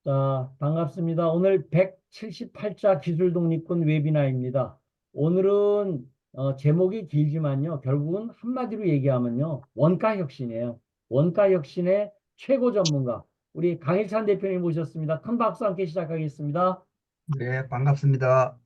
자, 반갑습니다. 오늘 178자 기술 독립군 웨비나입니다. 오늘은 제목이 길지만요. 결국은 한마디로 얘기하면요. 원가 혁신이에요. 원가 혁신의 최고 전문가. 우리 강일찬 대표님 모셨습니다. 큰 박수 함께 시작하겠습니다. 네, 반갑습니다.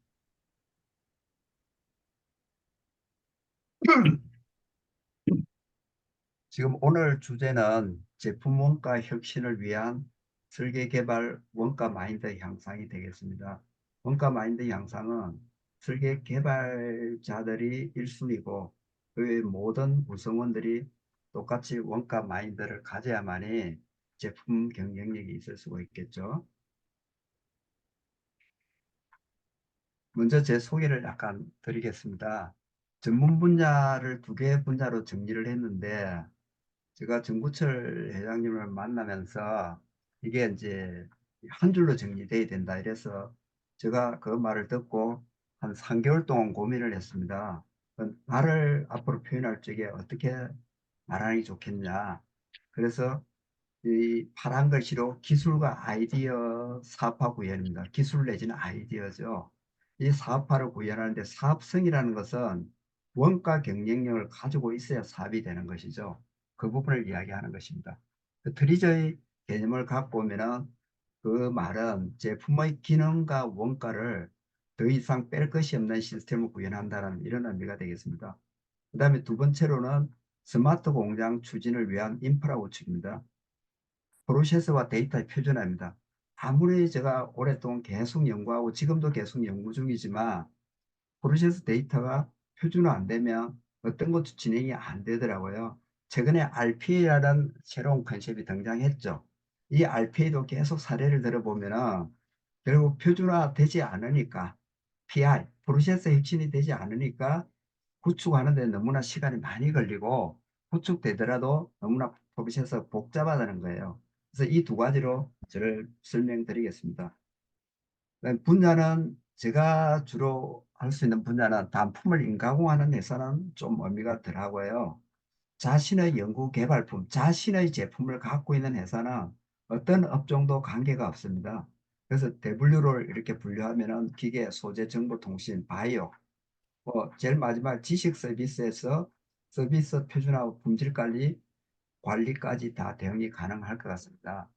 지금 오늘 주제는 제품 원가 혁신을 위한 설계 개발 원가 마인드 향상이 되겠습니다. 원가 마인드 향상은 설계 개발자들이 1순위고 그 모든 구성원들이 똑같이 원가 마인드를 가져야만이 제품 경쟁력이 있을 수가 있겠죠. 먼저 제 소개를 약간 드리겠습니다. 전문 분야를 두 개 분야로 정리를 했는데 제가 정구철 회장님을 만나면서 이게 이제 한 줄로 정리돼야 된다 이래서 제가 그 말을 듣고 한 3개월 동안 고민을 했습니다. 나를 앞으로 표현할 적에 어떻게 말하는 게 좋겠냐. 그래서 이 파란 글씨로 기술과 아이디어 사업화 구현입니다. 기술 내지는 아이디어죠. 이 사업화를 구현하는데 사업성이라는 것은 원가 경쟁력을 가지고 있어야 사업이 되는 것이죠. 그 부분을 이야기하는 것입니다. 그 트리저의 개념을 갖고 오면은 그 말은 제품의 기능과 원가를 더 이상 뺄 것이 없는 시스템을 구현한다는 이런 의미가 되겠습니다. 그 다음에 두 번째로는 스마트 공장 추진을 위한 인프라 구축입니다. 프로세스와 데이터의 표준화입니다. 아무리 제가 오랫동안 계속 연구하고 지금도 계속 연구 중이지만 프로세스 데이터가 표준화 안 되면 어떤 것도 진행이 안 되더라고요. 최근에 RPA라는 새로운 컨셉이 등장했죠. 이 RPA도 계속 사례를 들어보면은 결국 표준화 되지 않으니까 PI, 프로세스 혁신이 되지 않으니까 구축하는데 너무나 시간이 많이 걸리고 구축되더라도 너무나 프로세스가 복잡하다는 거예요. 그래서 이 두 가지로 저를 설명드리겠습니다. 분야는 제가 주로 할 수 있는 분야는 단품을 인가공하는 회사는 좀 의미가 덜하고요. 자신의 연구 개발품, 자신의 제품을 갖고 있는 회사는 어떤 업종도 관계가 없습니다. 그래서 대분류를 이렇게 분류하면은 기계, 소재, 정보, 통신, 바이오, 제일 마지막 지식 서비스에서 서비스 표준화, 품질 관리, 관리까지 다 대응이 가능할 것 같습니다.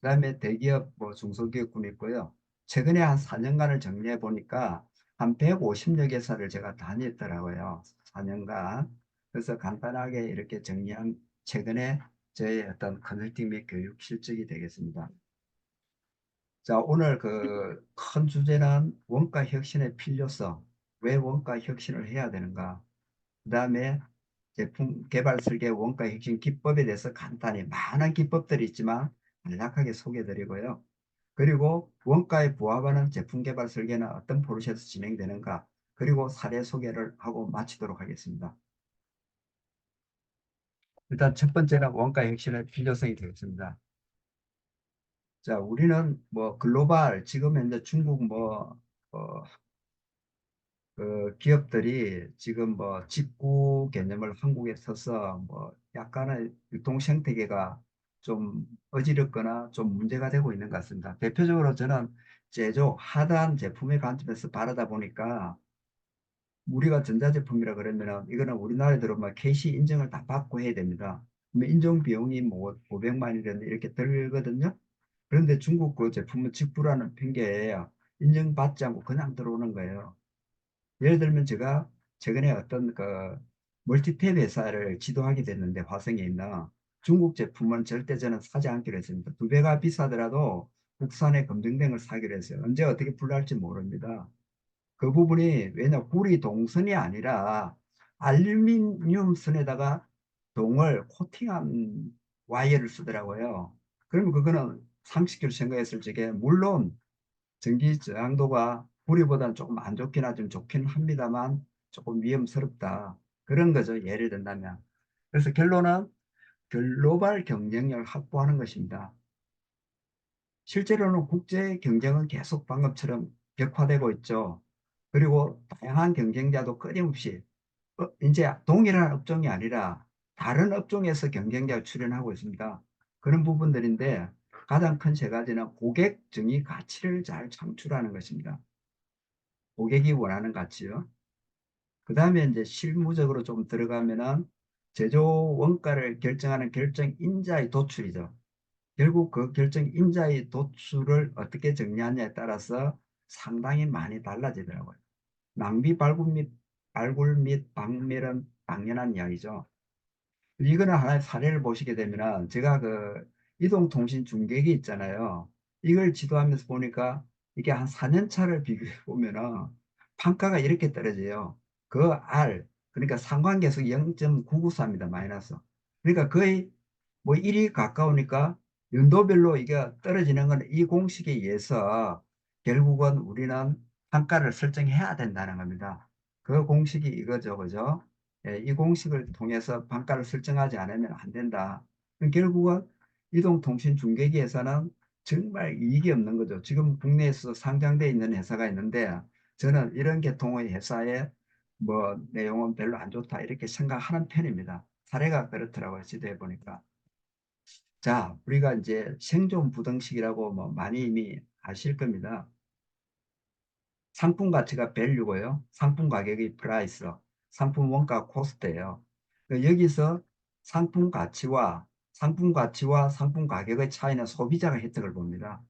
그다음에 대기업, 중소기업군 있고요. 최근에 한 4년간을 정리해 보니까 한 150여 개사를 제가 다녔더라고요. 4년간. 그래서 간단하게 이렇게 정리한 최근에 저의 어떤 컨설팅 및 교육 실적이 되겠습니다. 자, 오늘 그 큰 주제는 원가 혁신의 필요성, 왜 원가 혁신을 해야 되는가, 그 다음에 제품 개발 설계 원가 혁신 기법에 대해서 간단히 많은 기법들이 있지만 간략하게 소개해 드리고요. 그리고 원가에 부합하는 제품 개발 설계는 어떤 프로세스 진행되는가, 그리고 사례 소개를 하고 마치도록 하겠습니다. 일단 첫 번째는 원가 혁신의 필요성이 되겠습니다. 자, 우리는 글로벌, 지금 현재 중국 그 기업들이 지금 직구 개념을 한국에 써서 약간의 유통 생태계가 좀 어지럽거나 좀 문제가 되고 있는 것 같습니다. 대표적으로 저는 제조, 하드한 제품의 관점에서 바라다 보니까 우리가 전자제품이라 그러면은 이거는 우리나라에 들어오면 KC 인증을 다 받고 해야 됩니다. 그러면 인증 비용이 500만 원이라는 이렇게 들거든요. 그런데 중국 그 제품은 직구라는 핑계에 인증받지 않고 그냥 들어오는 거예요. 예를 들면 제가 최근에 어떤 그 멀티탭 회사를 지도하게 됐는데 화성에 있는 중국 제품은 절대 저는 사지 않기로 했습니다. 두 배가 비싸더라도 국산의 검증된 걸 사기로 했어요. 언제 어떻게 불날지 모릅니다. 그 부분이 왜냐 구리 동선이 아니라 알루미늄 선에다가 동을 코팅한 와이어를 쓰더라고요. 그러면 그거는 상식적으로 생각했을 적에 물론 전기 저항도가 구리보다는 조금 안 좋긴 하지만 좋긴 합니다만 조금 위험스럽다. 그런 거죠. 예를 든다면. 그래서 결론은 글로벌 경쟁력을 확보하는 것입니다. 실제로는 국제 경쟁은 계속 방금처럼 격화되고 있죠. 그리고 다양한 경쟁자도 끊임없이 이제 동일한 업종이 아니라 다른 업종에서 경쟁자가 출현하고 있습니다. 그런 부분들인데 가장 큰 세 가지는 고객 정의 가치를 잘 창출하는 것입니다. 고객이 원하는 가치요. 그 다음에 이제 실무적으로 좀 들어가면은 제조 원가를 결정하는 결정인자의 도출이죠. 결국 그 결정인자의 도출을 어떻게 정리하냐에 따라서 상당히 많이 달라지더라고요. 낭비 발굴 및 박멸은 당연한 이야기죠. 이거는 하나의 사례를 보시게 되면은 제가 그 이동통신 중계기 있잖아요. 이걸 지도하면서 보니까 이게 한 4년 차를 비교해 보면은 판가가 이렇게 떨어져요. 그 R, 그러니까 상관계수 0.994입니다. 마이너스. 그러니까 거의 뭐 1이 가까우니까 연도별로 이게 떨어지는 건 이 공식에 의해서 결국은 우리는 판가를 설정해야 된다는 겁니다. 그 공식이 이거죠. 그죠? 예, 이 공식을 통해서 판가를 설정하지 않으면 안 된다. 결국은 이동통신 중계기에서는 정말 이익이 없는 거죠. 지금 국내에서 상장되어 있는 회사가 있는데 저는 이런 계통의 회사의 뭐 내용은 별로 안 좋다 이렇게 생각하는 편입니다. 사례가 그렇더라고요. 지도해 보니까. 자, 우리가 이제 생존 부등식이라고 뭐 많이 이미 아실 겁니다. 상품 가치가 밸류고요. 상품 가격이 프라이스, 상품 원가 코스트예요. 여기서 상품 가치와 상품 가격의 차이는 소비자가 혜택을 봅니다.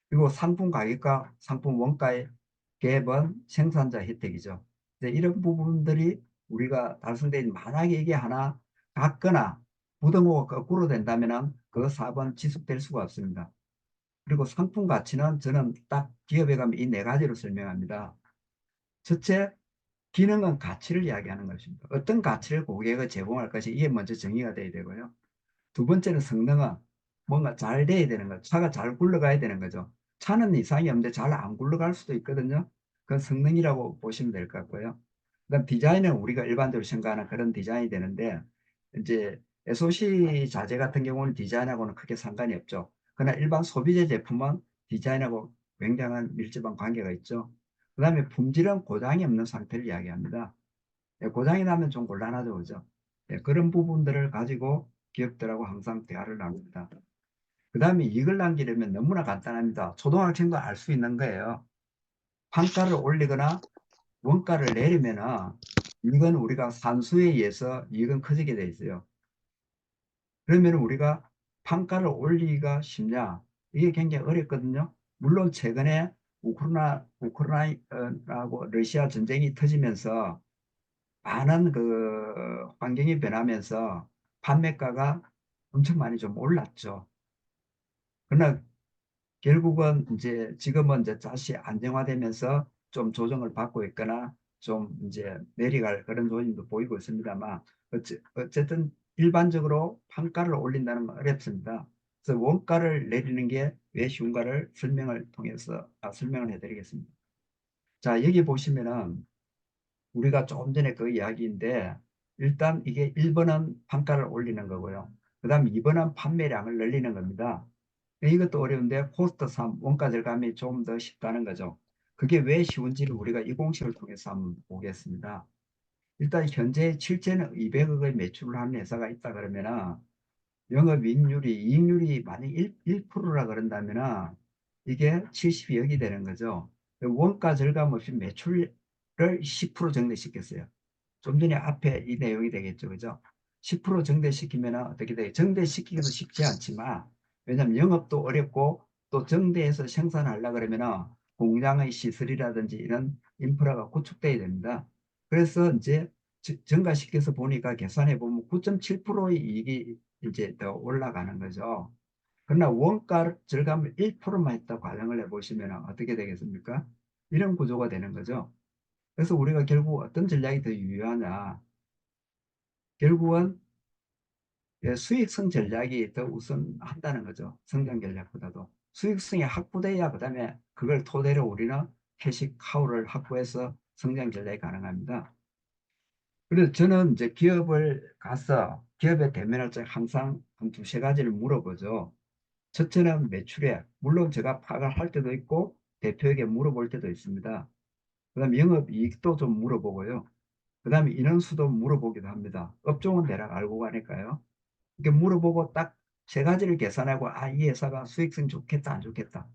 그리고 상품 가격과 상품 원가의 갭은 생산자 혜택이죠. 이런 부분들이 우리가 달성되어 있는 만약에 이게 하나 같거나 부등호가 거꾸로 된다면 그 사업은 지속될 수가 없습니다. 그리고 상품 가치는 저는 딱 기업에 가면 이 네 가지로 설명합니다. 첫째, 기능은 가치를 이야기하는 것입니다. 어떤 가치를 고객에 제공할 것이 이게 먼저 정의가 돼야 되고요. 두 번째는 성능은 뭔가 잘 돼야 되는 거죠. 차가 잘 굴러가야 되는 거죠. 차는 이상이 없는데 잘 안 굴러갈 수도 있거든요. 그건 성능이라고 보시면 될 것 같고요. 그다음 디자인은 우리가 일반적으로 생각하는 그런 디자인이 되는데 이제 SOC 자재 같은 경우는 디자인하고는 크게 상관이 없죠. 그러나 일반 소비재 제품은 디자인하고 굉장한 밀접한 관계가 있죠. 그다음에 품질은 고장이 없는 상태를 이야기합니다. 예, 고장이 나면 좀 곤란하죠, 그죠? 예, 그런 부분들을 가지고 기업들하고 항상 대화를 나눕니다. 그 다음에 이익을 남기려면 너무나 간단합니다. 초등학생도 알 수 있는 거예요. 판가를 올리거나 원가를 내리면은 이건 우리가 산수에 의해서 이익은 커지게 돼 있어요. 그러면 우리가 판가를 올리기가 쉽냐? 이게 굉장히 어렵거든요. 물론 최근에 우크라이나하고 러시아 전쟁이 터지면서 많은 그 환경이 변하면서 판매가가 엄청 많이 좀 올랐죠. 그러나 결국은 이제 지금은 이제 다시 안정화되면서 좀 조정을 받고 있거나 좀 이제 내려갈 그런 조짐도 보이고 있습니다만 어쨌든 일반적으로 판가를 올린다는 건 어렵습니다. 그래서 원가를 내리는 게 왜 쉬운가를 설명을 통해서 설명을 해드리겠습니다. 자, 여기 보시면은 우리가 조금 전에 그 이야기인데 일단 이게 1번은 판가를 올리는 거고요. 그 다음 2번은 판매량을 늘리는 겁니다. 이것도 어려운데 코스트 3, 원가 절감이 좀 더 쉽다는 거죠. 그게 왜 쉬운지를 우리가 이 공식을 통해서 한번 보겠습니다. 일단 현재 실제는 200억의 매출을 하는 회사가 있다 그러면은 영업이익률이 이익률이 만약 1%라 그런다면은 이게 70억이 되는 거죠. 원가 절감 없이 매출을 10% 정대시켰어요. 좀 전에 앞에 이 내용이 되겠죠. 그죠? 10% 정대시키면 어떻게 돼요? 정대시키기도 쉽지 않지만, 왜냐하면 영업도 어렵고, 또 정대에서 생산하려고 그러면 공장의 시설이라든지 이런 인프라가 구축돼야 됩니다. 그래서 이제 증가시켜서 보니까 계산해 보면 9.7%의 이익이 이제 더 올라가는 거죠. 그러나 원가 절감을 1%만 했다 가정을 해보시면 어떻게 되겠습니까? 이런 구조가 되는 거죠. 그래서 우리가 결국 어떤 전략이 더 유효하냐? 결국은 수익성 전략이 더 우선한다는 거죠. 성장 전략보다도. 수익성이 확보돼야 그다음에 그걸 토대로 우리는 캐시 카우를 확보해서 성장 전략이 가능합니다. 그래서 저는 이제 기업을 가서 기업의 대면할 때 항상 한 두세 가지를 물어보죠. 첫째는 매출액. 물론 제가 파악을 할 때도 있고 대표에게 물어볼 때도 있습니다. 그다음 영업이익도 좀 물어보고요. 그 다음에 인원수도 물어보기도 합니다. 업종은 대략 알고 가니까요. 이렇게 물어보고 딱 세 가지를 계산하고 아, 이 회사가 수익성 좋겠다, 안 좋겠다.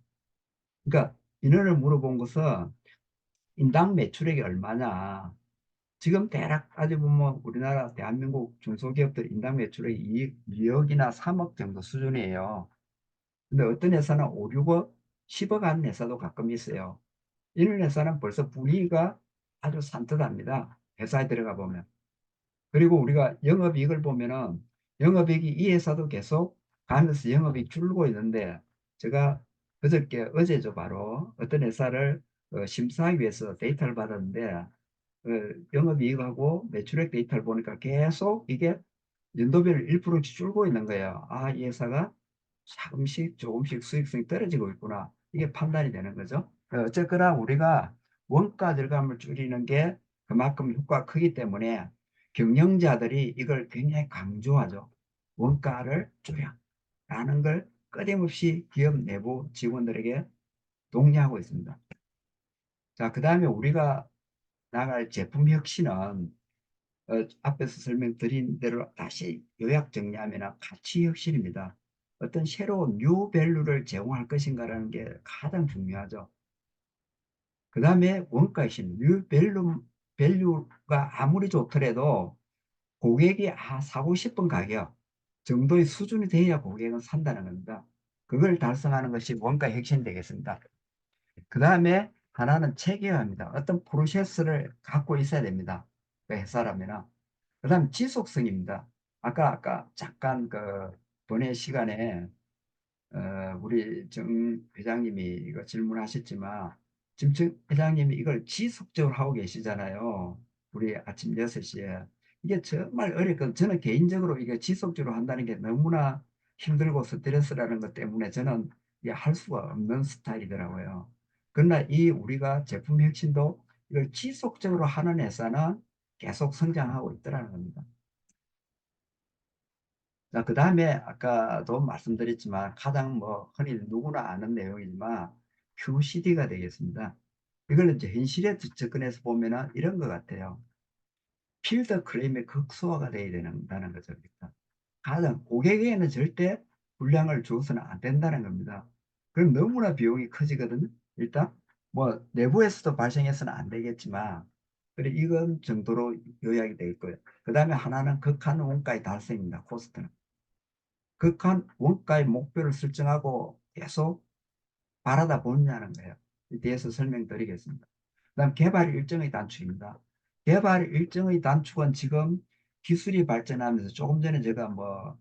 그러니까 인원을 물어본 것은 인당 매출액이 얼마냐. 지금 대략 따져보면 우리나라 대한민국 중소기업들 인당 매출액이 2억이나 3억 정도 수준이에요. 근데 어떤 회사는 5, 6억, 10억 하는 회사도 가끔 있어요. 이런 회사는 벌써 분위기가 아주 산뜻합니다. 회사에 들어가 보면. 그리고 우리가 영업이익을 보면은 영업이익이 이 회사도 계속 가면서 영업이익 줄고 있는데 제가 그저께 어제죠 바로 어떤 회사를 심사하기 위해서 데이터를 받았는데 영업이익하고 매출액 데이터를 보니까 계속 이게 연도별 1%씩 줄고 있는 거예요. 아, 이 회사가 조금씩 조금씩 수익성이 떨어지고 있구나. 이게 판단이 되는 거죠. 어쨌거나 우리가 원가 절감을 줄이는 게 그만큼 효과가 크기 때문에 경영자들이 이걸 굉장히 강조하죠. 원가를 줄여. 라는 걸 끊임없이 기업 내부 직원들에게 독려하고 있습니다. 자, 그 다음에 우리가 나갈 제품 혁신은 앞에서 설명드린 대로 다시 요약 정리하면 가치 혁신입니다. 어떤 새로운 뉴 밸류를 제공할 것인가라는 게 가장 중요하죠. 그 다음에 원가 혁신, 뉴 밸류가 아무리 좋더라도 고객이 사고 싶은 가격 정도의 수준이 돼야 고객은 산다는 겁니다. 그걸 달성하는 것이 원가 혁신이 되겠습니다. 그 다음에 하나는 체계화입니다. 어떤 프로세스를 갖고 있어야 됩니다. 그 회사라면. 그 다음 지속성입니다. 아까 잠깐 그 본회 시간에 우리 정 회장님이 이거 질문하셨지만 지금 정 회장님이 이걸 지속적으로 하고 계시잖아요. 우리 아침 6시에. 이게 정말 어렵거든요. 저는 개인적으로 이게 지속적으로 한다는 게 너무나 힘들고 스트레스라는 것 때문에 저는 이게 할 수가 없는 스타일이더라고요. 그러나 이 우리가 제품 혁신도 이걸 지속적으로 하는 회사는 계속 성장하고 있더라는 겁니다. 자, 그 다음에 아까도 말씀드렸지만 가장 뭐 흔히 누구나 아는 내용이지만 QCD가 되겠습니다. 이걸 이제 현실에 접근해서 보면은 이런 것 같아요. 필드 클레임의 극소화가 돼야 된다는 거죠. 일단. 가장 고객에게는 절대 불량을 줘서는 안 된다는 겁니다. 그럼 너무나 비용이 커지거든요. 일단 뭐 내부에서도 발생해서는 안 되겠지만 그래 이건 정도로 요약이 되어 있고요. 그 다음에 하나는 극한 원가의 달성입니다. 코스트는. 극한 원가의 목표를 설정하고 계속 바라다 보느냐는 거예요. 이 대해서 설명드리겠습니다. 그다음 개발 일정의 단축입니다. 개발 일정의 단축은 지금 기술이 발전하면서 조금 전에 제가 뭐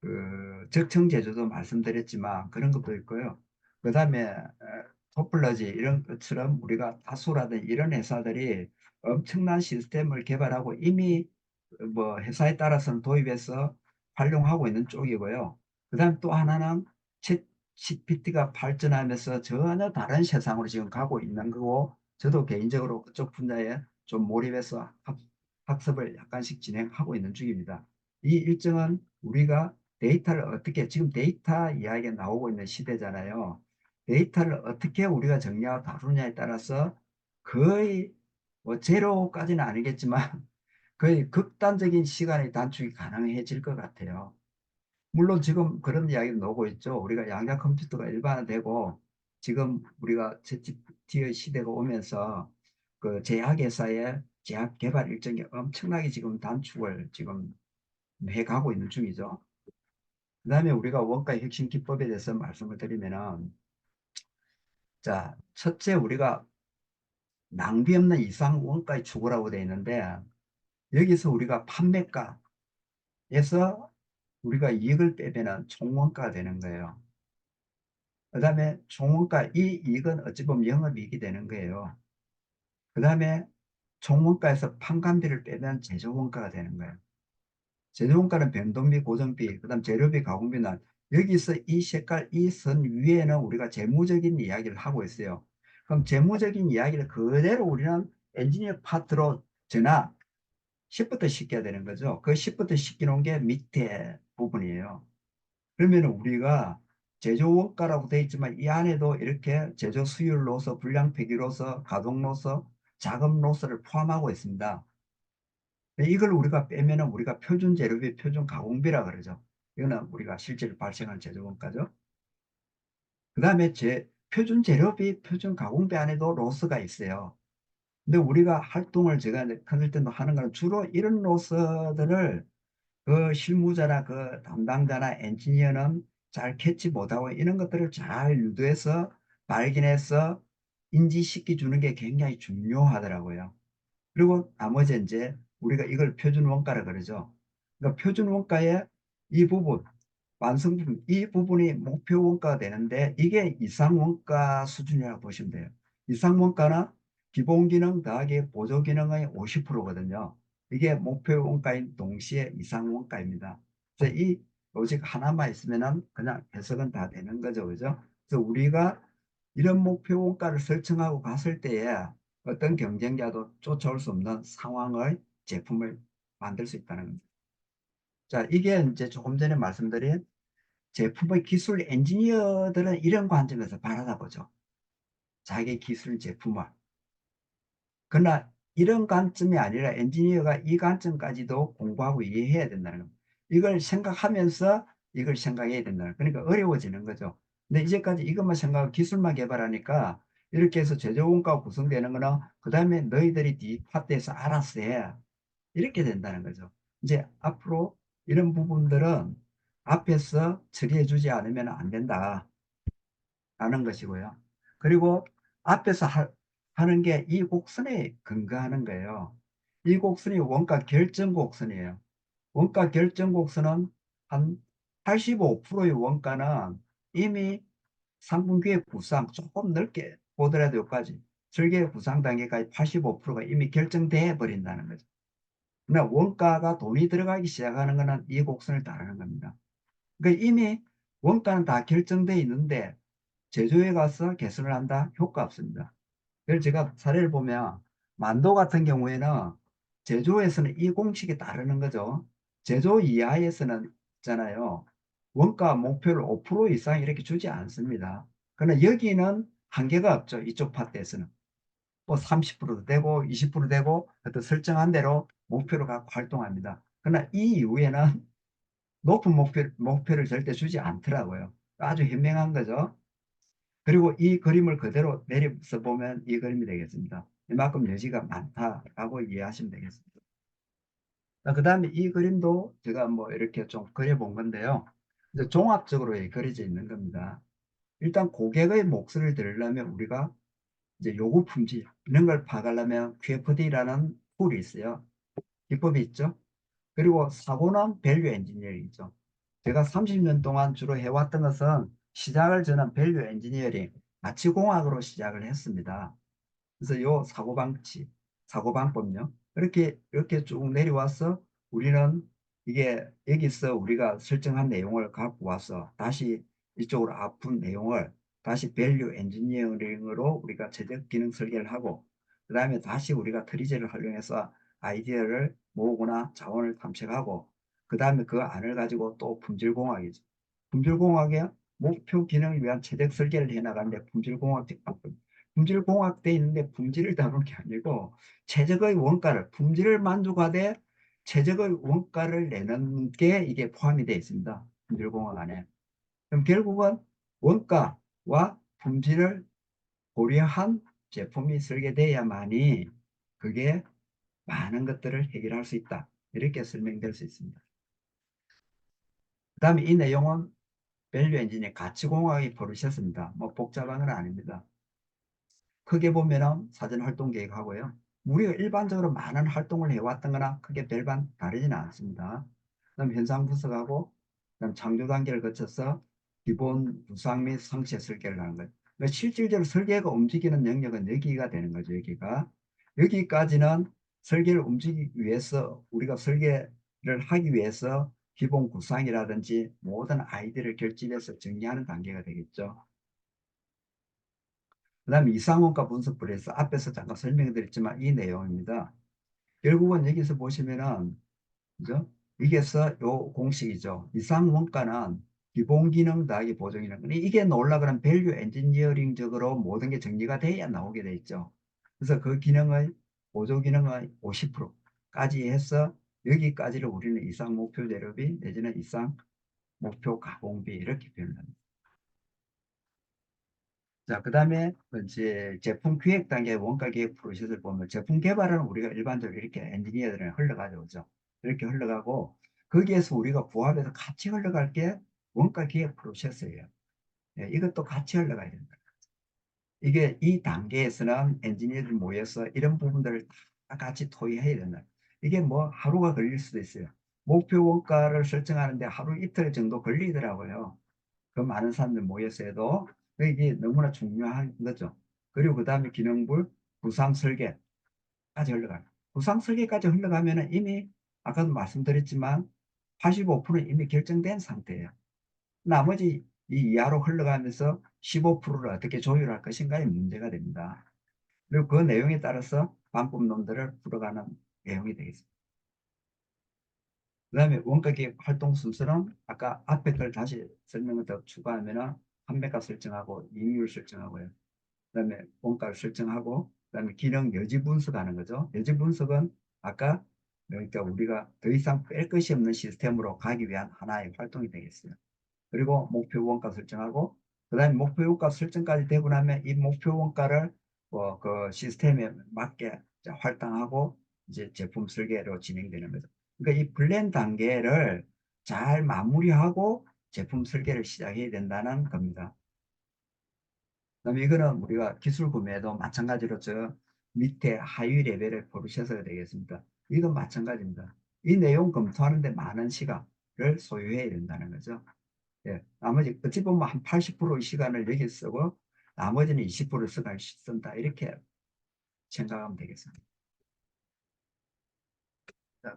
그 적청 제조도 말씀드렸지만 그런 것도 있고요. 그다음에 토플러지 이런 것처럼 우리가 다수라든 이런 회사들이 엄청난 시스템을 개발하고 이미 뭐 회사에 따라서는 도입해서 활용하고 있는 쪽이고요. 그다음 또 하나는 챗 GPT가 발전하면서 전혀 다른 세상으로 지금 가고 있는 거고 저도 개인적으로 그쪽 분야에 좀 몰입해서 학습을 약간씩 진행하고 있는 중입니다. 이 일정은 우리가 데이터를 어떻게 지금 데이터 이야기가 나오고 있는 시대잖아요. 데이터를 어떻게 우리가 정리하고 다루느냐에 따라서 거의 뭐 제로까지는 아니겠지만 거의 극단적인 시간의 단축이 가능해질 것 같아요. 물론 지금 그런 이야기도 나오고 있죠. 우리가 양자 컴퓨터가 일반화되고 지금 우리가 챗GPT의 시대가 오면서 그 제약회사의 제약 개발 일정이 엄청나게 지금 단축을 지금 해가고 있는 중이죠. 그 다음에 우리가 원가 혁신 기법에 대해서 말씀을 드리면은 자, 첫째 우리가 낭비 없는 이상 원가의 추구라고 되어 있는데 여기서 우리가 판매가에서 우리가 이익을 빼면은 총원가가 되는 거예요. 그 다음에 총원가 이 이익은 어찌 보면 영업이익이 되는 거예요. 그 다음에 총원가에서 판관비를 빼면 제조원가가 되는 거예요. 제조원가는 변동비, 고정비, 그 다음 재료비, 가공비는 여기서 이 색깔, 이 선 위에는 우리가 재무적인 이야기를 하고 있어요. 그럼 재무적인 이야기를 그대로 우리는 엔지니어 파트로 전환, 시프트 시켜야 되는 거죠. 그 시프트 시키는 게 밑에 부분이에요. 그러면 우리가 제조원가라고 되어 있지만 이 안에도 이렇게 제조 수율로서, 불량 폐기로서, 가동로서, 자금로서를 포함하고 있습니다. 이걸 우리가 빼면은 우리가 표준 재료비, 표준 가공비라 그러죠. 이거는 우리가 실제로 발생한 제조 원가죠. 그 다음에 표준 재료비, 표준 가공비 안에도 로스가 있어요. 근데 우리가 활동을 제가 컨설팅도 하는 거는 주로 이런 로스들을 그 실무자나 그 담당자나 엔지니어는 잘 캐치 못하고 이런 것들을 잘 유도해서 발견해서 인지시켜 주는 게 굉장히 중요하더라고요. 그리고 나머지 이제 우리가 이걸 표준 원가라 그러죠. 그러니까 표준 원가의 이 부분, 완성품, 이 부분이 목표 원가가 되는데 이게 이상 원가 수준이라고 보시면 돼요. 이상 원가는 기본 기능 더하기 보조 기능의 50%거든요. 이게 목표 원가인 동시에 이상 원가입니다. 그래서 이 로직 하나만 있으면은 그냥 해석은 다 되는 거죠. 그죠? 그래서 우리가 이런 목표 원가를 설정하고 갔을 때에 어떤 경쟁자도 쫓아올 수 없는 상황의 제품을 만들 수 있다는 겁니다. 자, 이게 이제 조금 전에 말씀드린 제품의 기술 엔지니어들은 이런 관점에서 바라다보죠. 자기 기술 제품을. 그러나 이런 관점이 아니라 엔지니어가 이 관점까지도 공부하고 이해해야 된다는 겁니다. 이걸 생각하면서 이걸 생각해야 된다는 거예요. 그러니까 어려워지는 거죠. 근데 이제까지 이것만 생각하고 기술만 개발하니까 이렇게 해서 제조 원가가 구성되는 거는 그 다음에 너희들이 뒷파트에서 알아서 해. 이렇게 된다는 거죠. 이제 앞으로 이런 부분들은 앞에서 처리해 주지 않으면 안 된다. 라는 것이고요. 그리고 앞에서 하는 게 이 곡선에 근거하는 거예요. 이 곡선이 원가 결정 곡선이에요. 원가 결정 곡선은 한 85%의 원가는 이미 상분기의 구상 조금 넓게 보더라도 여기까지 설계 구상 단계까지 85%가 이미 결정돼 버린다는 거죠. 그러나 원가가 돈이 들어가기 시작하는 것은 이 곡선을 따르는 겁니다. 그러니까 이미 원가는 다 결정돼 있는데 제조에 가서 개선을 한다? 효과 없습니다. 그래서 제가 사례를 보면 만도 같은 경우에는 제조에서는 이 공식에 따르는 거죠. 제조 이하에서는 있잖아요. 원가 목표를 5% 이상 이렇게 주지 않습니다. 그러나 여기는 한계가 없죠. 이쪽 파트에서는. 뭐 30%도 되고 20% 되고 어떤 설정한 대로 목표를 갖고 활동합니다. 그러나 이 이후에는 높은 목표를 절대 주지 않더라고요. 아주 현명한 거죠. 그리고 이 그림을 그대로 내려서 보면 이 그림이 되겠습니다. 이만큼 여지가 많다라고 이해하시면 되겠습니다. 그 다음에 이 그림도 제가 뭐 이렇게 좀 그려본 건데요. 이제 종합적으로 그려져 있는 겁니다. 일단 고객의 목소리를 들으려면 우리가 이제 요구 품질 이런 걸 파악하려면 QFD라는 툴이 있어요. 기법이 있죠. 그리고 사고는 밸류 엔지니어링이죠. 제가 30년 동안 주로 해왔던 것은 시작을 저는 밸류 엔지니어링, 가치공학으로 시작을 했습니다. 그래서 요 사고방치, 사고방법요. 이렇게 쭉 내려와서 우리는 이게 여기서 우리가 설정한 내용을 갖고 와서 다시 이쪽으로 아픈 내용을 다시 밸류 엔지니어링으로 우리가 제작 기능 설계를 하고 그 다음에 다시 우리가 트리제를 활용해서 아이디어를 모으거나 자원을 탐색하고 그 다음에 그 안을 가지고 또 품질공학이죠. 품질공학의 목표 기능을 위한 최적 설계를 해나가는데 품질공학적 방법. 품질공학돼 있는데 품질을 다루는 게 아니고 최적의 원가를 품질을 만족하되 최적의 원가를 내는 게 이게 포함이 되어 있습니다. 품질공학 안에. 그럼 결국은 원가와 품질을 고려한 제품이 설계돼야만이 그게 많은 것들을 해결할 수 있다. 이렇게 설명될 수 있습니다. 그 다음에 이 내용은 밸류 엔진의 가치공학이 버릇이었습니다. 뭐 복잡한 건 아닙니다. 크게 보면은 사전 활동 계획하고요. 우리가 일반적으로 많은 활동을 해왔던 거나 크게 별반 다르지는 않습니다. 그다음 현상 분석하고 그다음 창조 단계를 거쳐서 기본 구상 및 성체 설계를 하는 거예요. 그러니까 실질적으로 설계가 움직이는 영역은 여기가 되는 거죠. 여기가. 여기까지는 설계를 움직이기 위해서 우리가 설계를 하기 위해서 기본 구상이라든지 모든 아이디어를 결집해서 정리하는 단계가 되겠죠. 그 다음에 이상원가 분석불에서 앞에서 잠깐 설명드렸지만 이 내용입니다. 결국은 여기서 보시면은 그죠? 여기서 요 공식이죠. 이상원가는 기본 기능 더하기 보조 기능. 이게 나오려고 하면 밸류 엔지니어링적으로 모든 게 정리가 돼야 나오게 돼 있죠. 그래서 그 기능의 보조 기능의 50%까지 해서 여기까지를 우리는 이상 목표 재료비 내지는 이상 목표 가공비 이렇게 표현합니다. 자, 그 다음에 이제 제품 기획 단계 원가 기획 프로세스를 보면 제품 개발은 우리가 일반적으로 이렇게 엔지니어들은 흘러가죠. 이렇게 흘러가고 거기에서 우리가 부합해서 같이 흘러갈 게 원가 기획 프로세스예요. 예, 이것도 같이 흘러가야 된다. 이게 이 단계에서는 엔지니어들 모여서 이런 부분들을 다 같이 토의해야 된다. 이게 뭐 하루가 걸릴 수도 있어요. 목표 원가를 설정하는데 하루 이틀 정도 걸리더라고요. 그 많은 사람들 모여서 해도 이게 너무나 중요한 거죠. 그리고 그 다음에 기능불, 구상 설계까지 흘러가요. 구상 설계까지 흘러가면 이미 아까도 말씀드렸지만 85%는 이미 결정된 상태예요. 나머지 이 이하로 흘러가면서 15%를 어떻게 조율할 것인가에 문제가 됩니다. 그리고 그 내용에 따라서 방법론들을 풀어가는 내용이 되겠습니다. 그 다음에 원가기획 활동 순서는 아까 앞에 걸 다시 설명을 더 추가하면은 판매가 설정하고 이익률 설정하고요. 그 다음에 원가를 설정하고 그 다음에 기능 여지 분석하는 거죠. 여지 분석은 아까 그러니까 우리가 더 이상 뺄 것이 없는 시스템으로 가기 위한 하나의 활동이 되겠어요. 그리고 목표 원가 설정하고 그 다음에 목표 원가 설정까지 되고 나면 이 목표 원가를 그 시스템에 맞게 할당하고 이제 제품 설계로 진행되는 거죠. 그러니까 이 플랜 단계를 잘 마무리하고 제품 설계를 시작해야 된다는 겁니다. 그다음에 이거는 우리가 기술 구매도 마찬가지로 저 밑에 하위 레벨을 고르셔서 되겠습니다. 이건 마찬가지입니다. 이 내용 검토하는데 많은 시간을 소요해야 된다는 거죠. 예, 나머지 어찌 보면 한 80%의 시간을 여기 쓰고 나머지는 20% 시간을 쓴다 이렇게 생각하면 되겠습니다.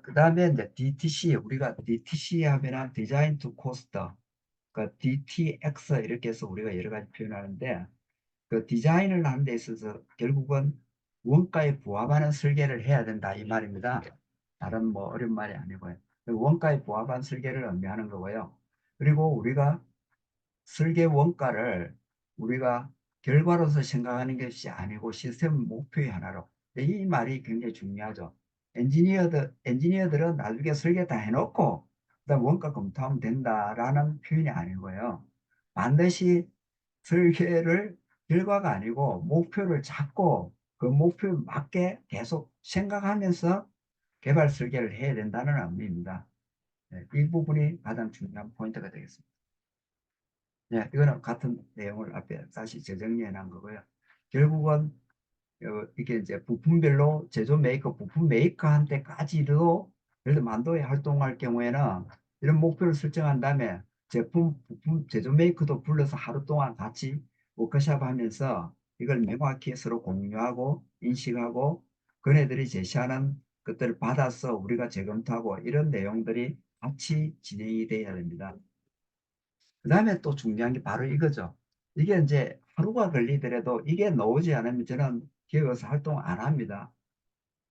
그 다음에 이제 DTC 우리가 DTC 하면은 디자인 투 코스트 그 DTX 이렇게 해서 우리가 여러 가지 표현하는데 그 디자인을 하는 데 있어서 결국은 원가에 부합하는 설계를 해야 된다 이 말입니다. 다른 뭐 어려운 말이 아니고요. 원가에 부합한 설계를 의미하는 거고요. 그리고 우리가 설계 원가를 우리가 결과로서 생각하는 것이 아니고 시스템 목표의 하나로. 이 말이 굉장히 중요하죠. 엔지니어들은 나중에 설계 다 해놓고 그다음 원가 검토하면 된다라는 표현이 아니고요. 반드시 설계를 결과가 아니고 목표를 잡고 그 목표에 맞게 계속 생각하면서 개발 설계를 해야 된다는 의미입니다. 네, 이 부분이 가장 중요한 포인트가 되겠습니다. 네, 이거는 같은 내용을 앞에 다시 재정리해 놓은 거고요. 결국은 이게 이제 부품별로 제조 메이커, 부품 메이커한테까지도 예를 들어 만도에 활동할 경우에는 이런 목표를 설정한 다음에 부품 제조 메이커도 불러서 하루 동안 같이 워크숍 하면서 이걸 명확히 서로 공유하고 인식하고 그네들이 제시하는 것들을 받아서 우리가 재검토하고 이런 내용들이 같이 진행이 돼야 됩니다. 그 다음에 또 중요한 게 바로 이거죠. 이게 이제 하루가 걸리더라도 이게 나오지 않으면 저는 기업에서 활동 안 합니다.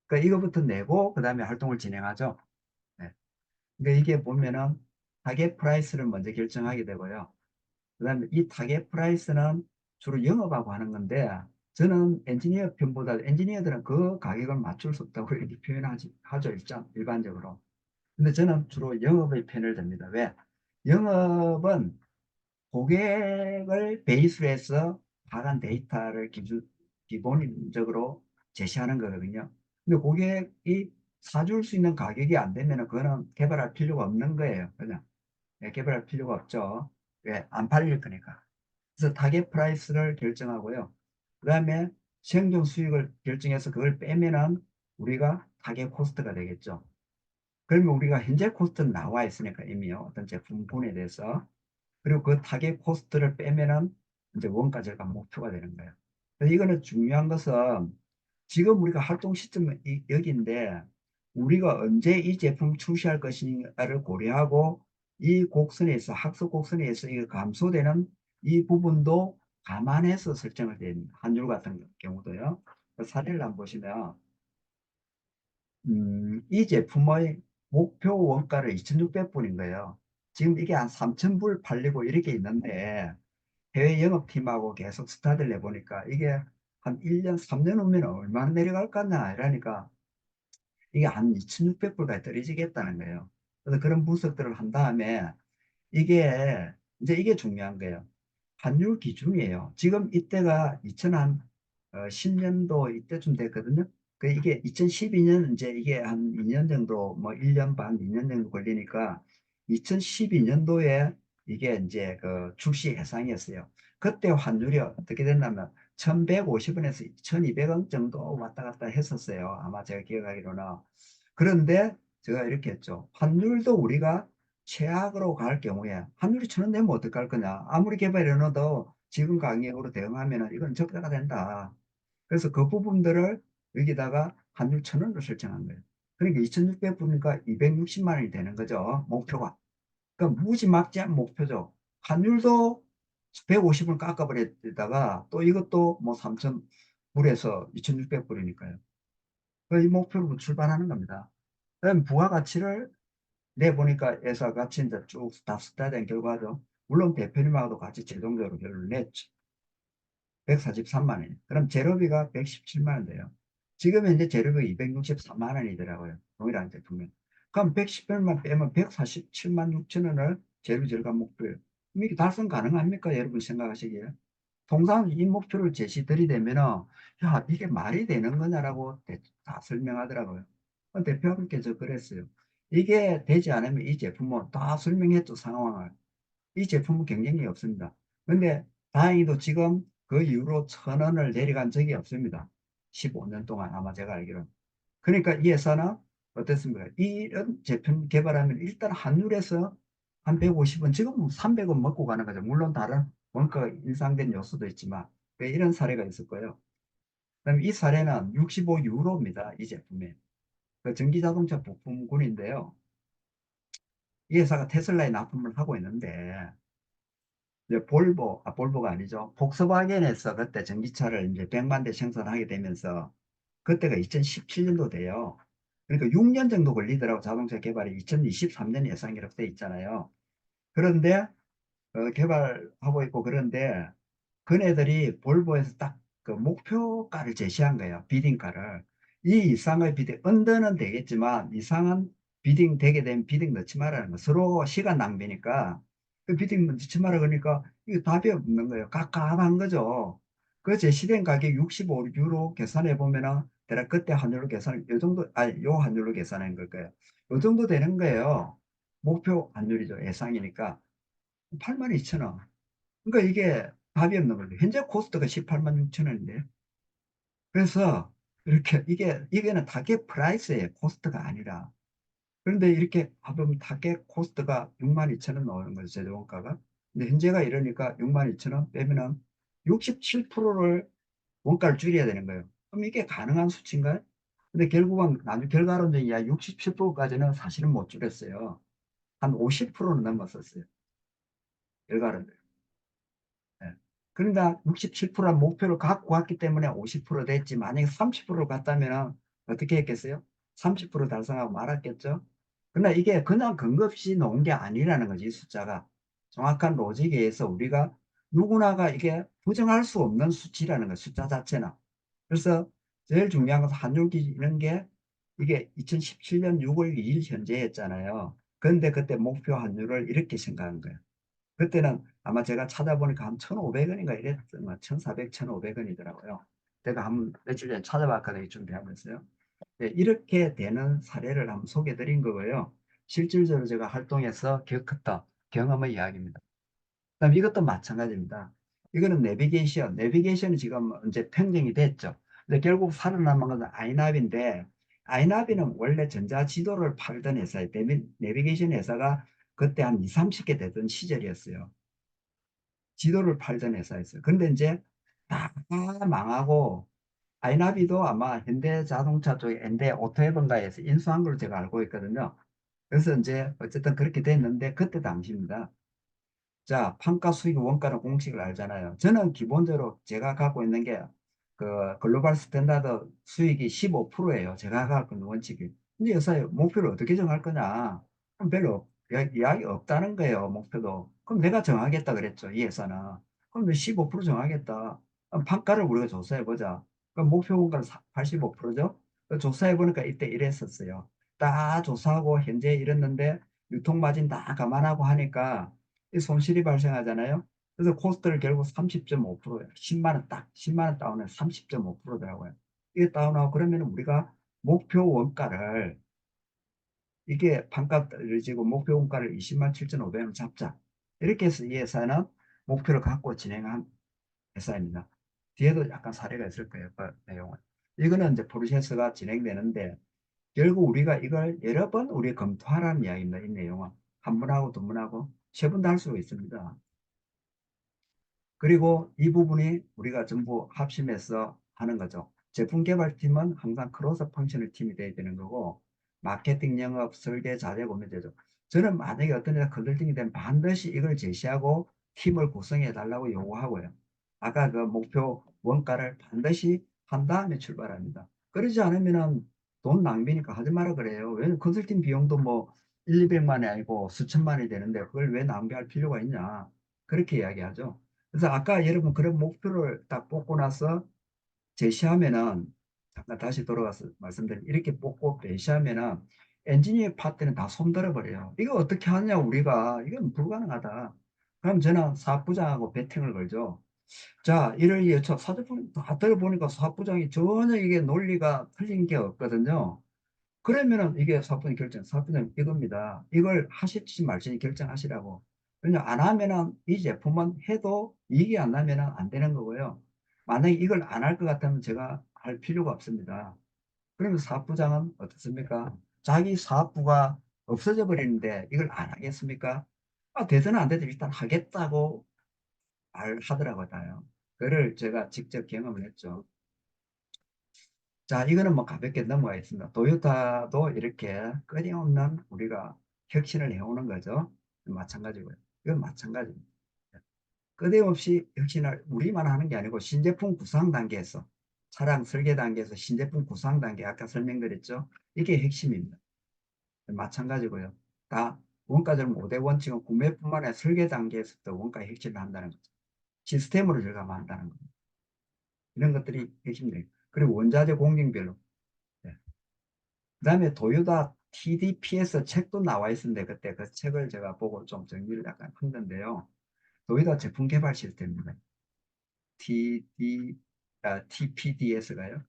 그러니까 이거부터 내고 그 다음에 활동을 진행하죠. 네. 그러니까 이게 보면은 타겟 프라이스를 먼저 결정하게 되고요. 그 다음에 이 타겟 프라이스는 주로 영업하고 하는 건데 저는 엔지니어 편보다 엔지니어들은 그 가격을 맞출 수 없다고 이렇게 하죠. 일반적으로. 근데 저는 주로 영업의 편을 듭니다. 왜? 영업은 고객을 베이스로 해서 파란 데이터를 기본적으로 제시하는 거거든요. 근데 고객이 사줄 수 있는 가격이 안 되면 그거는 개발할 필요가 없는 거예요. 그냥 개발할 필요가 없죠. 왜? 안 팔릴 거니까. 그래서 타겟 프라이스를 결정하고요. 그 다음에 생존 수익을 결정해서 그걸 빼면은 우리가 타겟 코스트가 되겠죠. 그러면 우리가 현재 코스트는 나와 있으니까 이미요. 어떤 제품군에 대해서. 그리고 그 타겟 코스트를 빼면은 이제 원가 절감 목표가 되는 거예요. 그래서 이거는 중요한 것은 지금 우리가 활동 시점은 여기인데 우리가 언제 이 제품 출시할 것인가를 고려하고 이 곡선에서 학습 곡선에서 이 감소되는 이 부분도 감안해서 설정을 된 한줄 같은 경우도요. 그 사례를 한번 보시면 이 제품의 목표 원가를 2,600불인 거예요. 지금 이게 한 3,000불 팔리고 이렇게 있는데 해외 영업팀하고 계속 스타트를 해보니까 이게 한 1년, 3년 후면 얼마나 내려갈 거냐 이러니까 이게 한 2,600불까지 떨어지겠다는 거예요. 그래서 그런 분석들을 한 다음에 이게 이제 이게 중요한 거예요. 환율 기준이에요. 지금 이때가 2010년도 이때쯤 됐거든요. 그 이게 2012년 이제 이게 한 2년 정도 뭐 1년 반, 2년 정도 걸리니까 2012년도에 이게 이제 그 출시 예상이었어요. 그때 환율이 어떻게 됐냐면 1150원에서 1200원 정도 왔다 갔다 했었어요. 아마 제가 기억하기로는. 그런데 제가 이렇게 했죠. 환율도 우리가 최악으로 갈 경우에 환율이 1,000원 되면 어떡할 거냐. 아무리 개발해 놓아도 지금 가격으로 대응하면 이건 적자가 된다. 그래서 그 부분들을 여기다가 환율 1,000원으로 설정한 거예요. 그러니까 2,600 부니까 260만 원이 되는 거죠. 목표가. 그러니까 무지막지한 목표죠. 환율도 150원 깎아버렸다가 또 이것도 뭐 3,000불에서 2,600불이니까요. 이 목표로 출발하는 겁니다. 그다음 부가가치를 내보니까 회사 같이 이제 쭉 답습된 결과죠. 물론 대표님하고도 같이 최종적으로 결론을 냈죠. 143만 원이. 그럼 재료비가 117만 원 돼요. 지금 현재 재료비가 263만 원이더라고요. 동일한 제품에. 그럼 110원만 빼면 147만 6천 원을 재료 절감 목표예요. 그럼 이게 달성 가능합니까? 여러분 생각하시기에. 통상 이 목표를 제시들이되면은 야 이게 말이 되는 거냐라고 다 설명하더라고요. 대표님께서 그랬어요. 이게 되지 않으면 이 제품은 다 설명했죠 상황을. 이 제품은 경쟁력이 없습니다. 근데 다행히도 지금 그 이후로 1,000원을 내려간 적이 없습니다. 15년 동안 아마 제가 알기로는. 그러니까 이 회사는 어떻습니까? 이런 제품 개발하면 일단 환율에서 한 150원, 지금 300원 먹고 가는 거죠. 물론 다른 원가가 인상된 요소도 있지만 왜 이런 사례가 있을 거예요. 그다음에 이 사례는 65유로입니다. 이 제품이. 그 전기자동차 부품군인데요. 이 회사가 테슬라에 납품을 하고 있는데 이제 볼보가 아니죠. 폭스바겐에서 그때 전기차를 이제 100만 대 생산하게 되면서 그때가 2017년도 돼요. 그러니까 6년 정도 걸리더라고 자동차 개발이 2023년 예상 기록돼 있잖아요. 그런데 개발하고 있고 그런데 그네들이 볼보에서 딱 그 목표가를 제시한 거예요. 비딩가를. 이 이상의 비딩, 언더는 되겠지만 이상한 비딩 되게 되면 비딩 넣지 말라는 거. 서로 시간 낭비니까 그 비딩 넣지 마라 그러니까 이거 답이 없는 거예요. 깝깝한 거죠. 그 제시된 가격 65유로 계산해 보면은 대략 그때 환율로 계산, 요 정도, 아니, 요 환율로 계산한 걸 거예요. 요 정도 되는 거예요. 목표 환율이죠. 예상이니까. 82,000원. 그러니까 이게 답이 없는 거죠. 현재 코스트가 18만 6천 원인데. 그래서 이렇게 이게는 타겟 프라이스예요. 코스트가 아니라. 그런데 이렇게 하면 타겟 코스트가 6만 2천 원 나오는 거죠. 최저원가가. 근데 현재가 이러니까 6만 2천 원 빼면은 67%를 원가를 줄여야 되는 거예요. 그럼 이게 가능한 수치인가요? 근데 결국은 나중 결과론적이야 67%까지는 사실은 못 줄였어요. 한 50%는 넘었었어요. 결과론. 예. 그러니까 67%란 목표를 갖고 왔기 때문에 50% 됐지. 만약에 30%를 갔다면 어떻게 했겠어요? 30% 달성하고 말았겠죠? 그러나 이게 그냥 근거 없이 놓은 게 아니라는 거지, 이 숫자가. 정확한 로직에 의해서 우리가 누구나가 이게 부정할 수 없는 수치라는 거, 숫자 자체는. 그래서 제일 중요한 것은 환율기 이런 게 이게 2017년 6월 2일 현재였잖아요. 그런데 그때 목표 환율을 이렇게 생각한 거예요. 그때는 아마 제가 찾아보니까 한 1,500원인가 이랬던 거 1,400, 1,500원이더라고요. 제가 한번 며칠 전에 찾아봤거든요. 준비하면서요. 네, 이렇게 되는 사례를 한번 소개해 드린 거고요. 실질적으로 제가 활동해서 겪었던 경험의 이야기입니다. 그다음 이것도 마찬가지입니다. 이거는 내비게이션이 지금 이제 평정이 됐죠. 근데 결국 살아남은 것은 아이나비인데, 아이나비는 원래 전자지도를 팔던 회사예요. 내비게이션 회사가 그때 한 2, 30개 되던 시절이었어요. 지도를 팔던 회사였어요. 근데 이제 다 망하고, 아이나비도 아마 현대자동차 쪽에 현대 오토에본가에서 인수한 걸로 제가 알고 있거든요. 그래서 이제 어쨌든 그렇게 됐는데 그때 당시입니다. 자, 판가 수익 원가는 공식을 알잖아요. 저는 기본적으로 제가 갖고 있는 게 그 글로벌 스탠다드 수익이 15%예요. 제가 갖고 있는 원칙이. 근데 여사의 목표를 어떻게 정할 거냐? 그럼 별로 이야기 없다는 거예요. 목표도. 그럼 내가 정하겠다 그랬죠. 이 회사는. 그럼 15% 정하겠다. 그럼 판가를 우리가 조사해 보자. 그럼 목표 원가는 85%죠? 조사해 보니까 이때 이랬었어요. 다 조사하고 현재 이랬는데 유통 마진 다 감안하고 하니까 이 손실이 발생하잖아요. 그래서 코스트를 결국 30.5%예요. 10만 원 딱, 10만 원 다운은 30.5%더라고요. 이게 다운하고 그러면 우리가 목표 원가를 이게 판가를 지고 목표 원가를 20만 7,500원 잡자. 이렇게 해서 이 회사는 목표를 갖고 진행한 회사입니다. 뒤에도 약간 사례가 있을 거예요. 그 내용은. 이거는 이제 프로세스가 진행되는데 결국 우리가 이걸 여러 번 우리 검토하라는 이야기입니다. 이 내용은. 한 번하고 두 번하고 세 번도 할 수가 있습니다. 그리고 이 부분이 우리가 전부 합심해서 하는 거죠. 제품 개발팀은 항상 크로스 펑셔널 팀이 돼야 되는 거고, 마케팅, 영업, 설계, 자재, 구매, 제조. 저는 만약에 어떤 데가 컨설팅이 되면 반드시 이걸 제시하고 팀을 구성해 달라고 요구하고요. 아까 그 목표 원가를 반드시 한 다음에 출발합니다. 그러지 않으면은 돈 낭비니까 하지 마라 그래요. 왜냐면 컨설팅 비용도 뭐 1, 200만이 아니고 수천만이 되는데 그걸 왜 낭비할 필요가 있냐. 그렇게 이야기하죠. 그래서 아까 여러분 그런 목표를 딱 뽑고 나서 제시하면은 잠깐 다시 돌아가서 말씀드린 이렇게 뽑고 제시하면은 엔지니어 파트는 다 손들어 버려요. 이거 어떻게 하냐 우리가 이건 불가능하다. 그럼 저는 사업부장하고 배팅을 걸죠. 자, 이를 위해 저 사주품 다 들어보니까 사업부장이 전혀 이게 논리가 틀린 게 없거든요. 그러면은 이게 사업부장 결정, 사업부장 이겁니다. 이걸 하실지 말지 결정하시라고. 왜냐 안 하면은 이 제품은 해도 이익이 안 나면은 안 되는 거고요. 만약에 이걸 안 할 것 같으면 제가 할 필요가 없습니다. 그러면 사업부장은 어떻습니까? 자기 사업부가 없어져 버리는데 이걸 안 하겠습니까? 아, 돼서는 안 되도 일단 하겠다고 말하더라고요. 그를 제가 직접 경험을 했죠. 자, 이거는 뭐 가볍게 넘어가겠습니다. 도요타도 이렇게 끊임없는 우리가 혁신을 해오는 거죠. 마찬가지고요. 이건 마찬가지입니다. 끊임없이 혁신을 우리만 하는 게 아니고 신제품 구상 단계에서 차량 설계 단계에서 신제품 구상 단계 아까 설명드렸죠. 이게 핵심입니다. 마찬가지고요. 다 원가절 5대 원칙은 구매뿐만 아니라 설계 단계에서부터 원가 혁신을 한다는 거죠. 시스템으로 절감한다는 겁니다. 이런 것들이 핵심이에요. 그리고 원자재 공정별로. 네. 그다음에 도요타 TDPS 책도 나와 있는데 그때 그 책을 제가 보고 좀 정리를 약간 한 건데요. 도요타 제품 개발 시스템입니다. TPDS가요.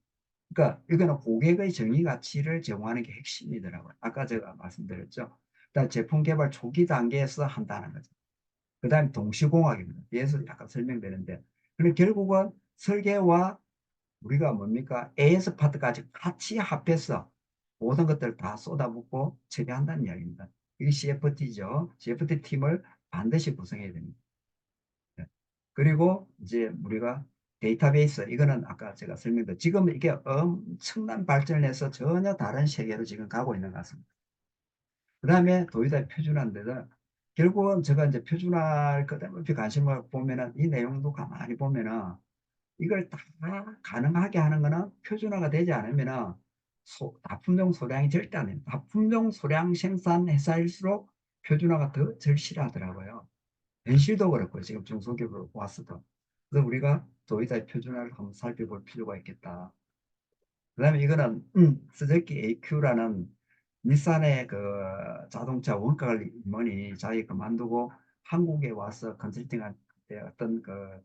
그러니까 이거는 고객의 정의 가치를 제공하는 게 핵심이더라고요. 아까 제가 말씀드렸죠. 일단 제품 개발 초기 단계에서 한다는 거죠. 그다음에 동시공학입니다. 뒤에서 약간 설명되는데, 그럼 결국은 설계와 우리가 뭡니까? AS 파트까지 같이 합해서 모든 것들을 다 쏟아붓고 처리한다는 이야기입니다. 이게 CFT죠. CFT 팀을 반드시 구성해야 됩니다. 네. 그리고 이제 우리가 데이터베이스, 이거는 아까 제가 설명드린 지금 이게 엄청난 발전을 해서 전혀 다른 세계로 지금 가고 있는 것 같습니다. 그 다음에 도의사 표준화인데도 결국은 제가 이제 표준화를 끝없이 관심을 보면은 이 내용도 가만히 보면은 이걸 다 가능하게 하는 거는 표준화가 되지 않으면은 납품종 소량이 절대 안 됩니다. 납품종 소량 생산 회사일수록 표준화가 더 절실하더라고요. 현실도 그렇고 지금 중소기업으로 왔어도. 그래서 우리가 도의사의 표준화를 한번 살펴볼 필요가 있겠다. 그다음에 이거는 스즈키 AQ라는 닛산의 그 자동차 원가 관리 임원이 자기 그만두고 한국에 와서 컨설팅할 때 어떤 그